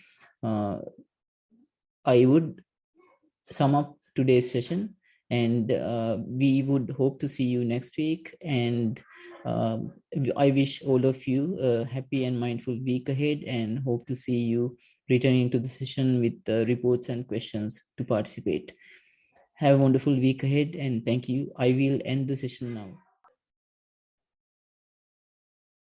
I would sum up today's session, and we would hope to see you next week. And I wish all of you a happy and mindful week ahead, and hope to see you returning to the session with reports and questions to participate. Have a wonderful week ahead, and thank you. I will end the session now.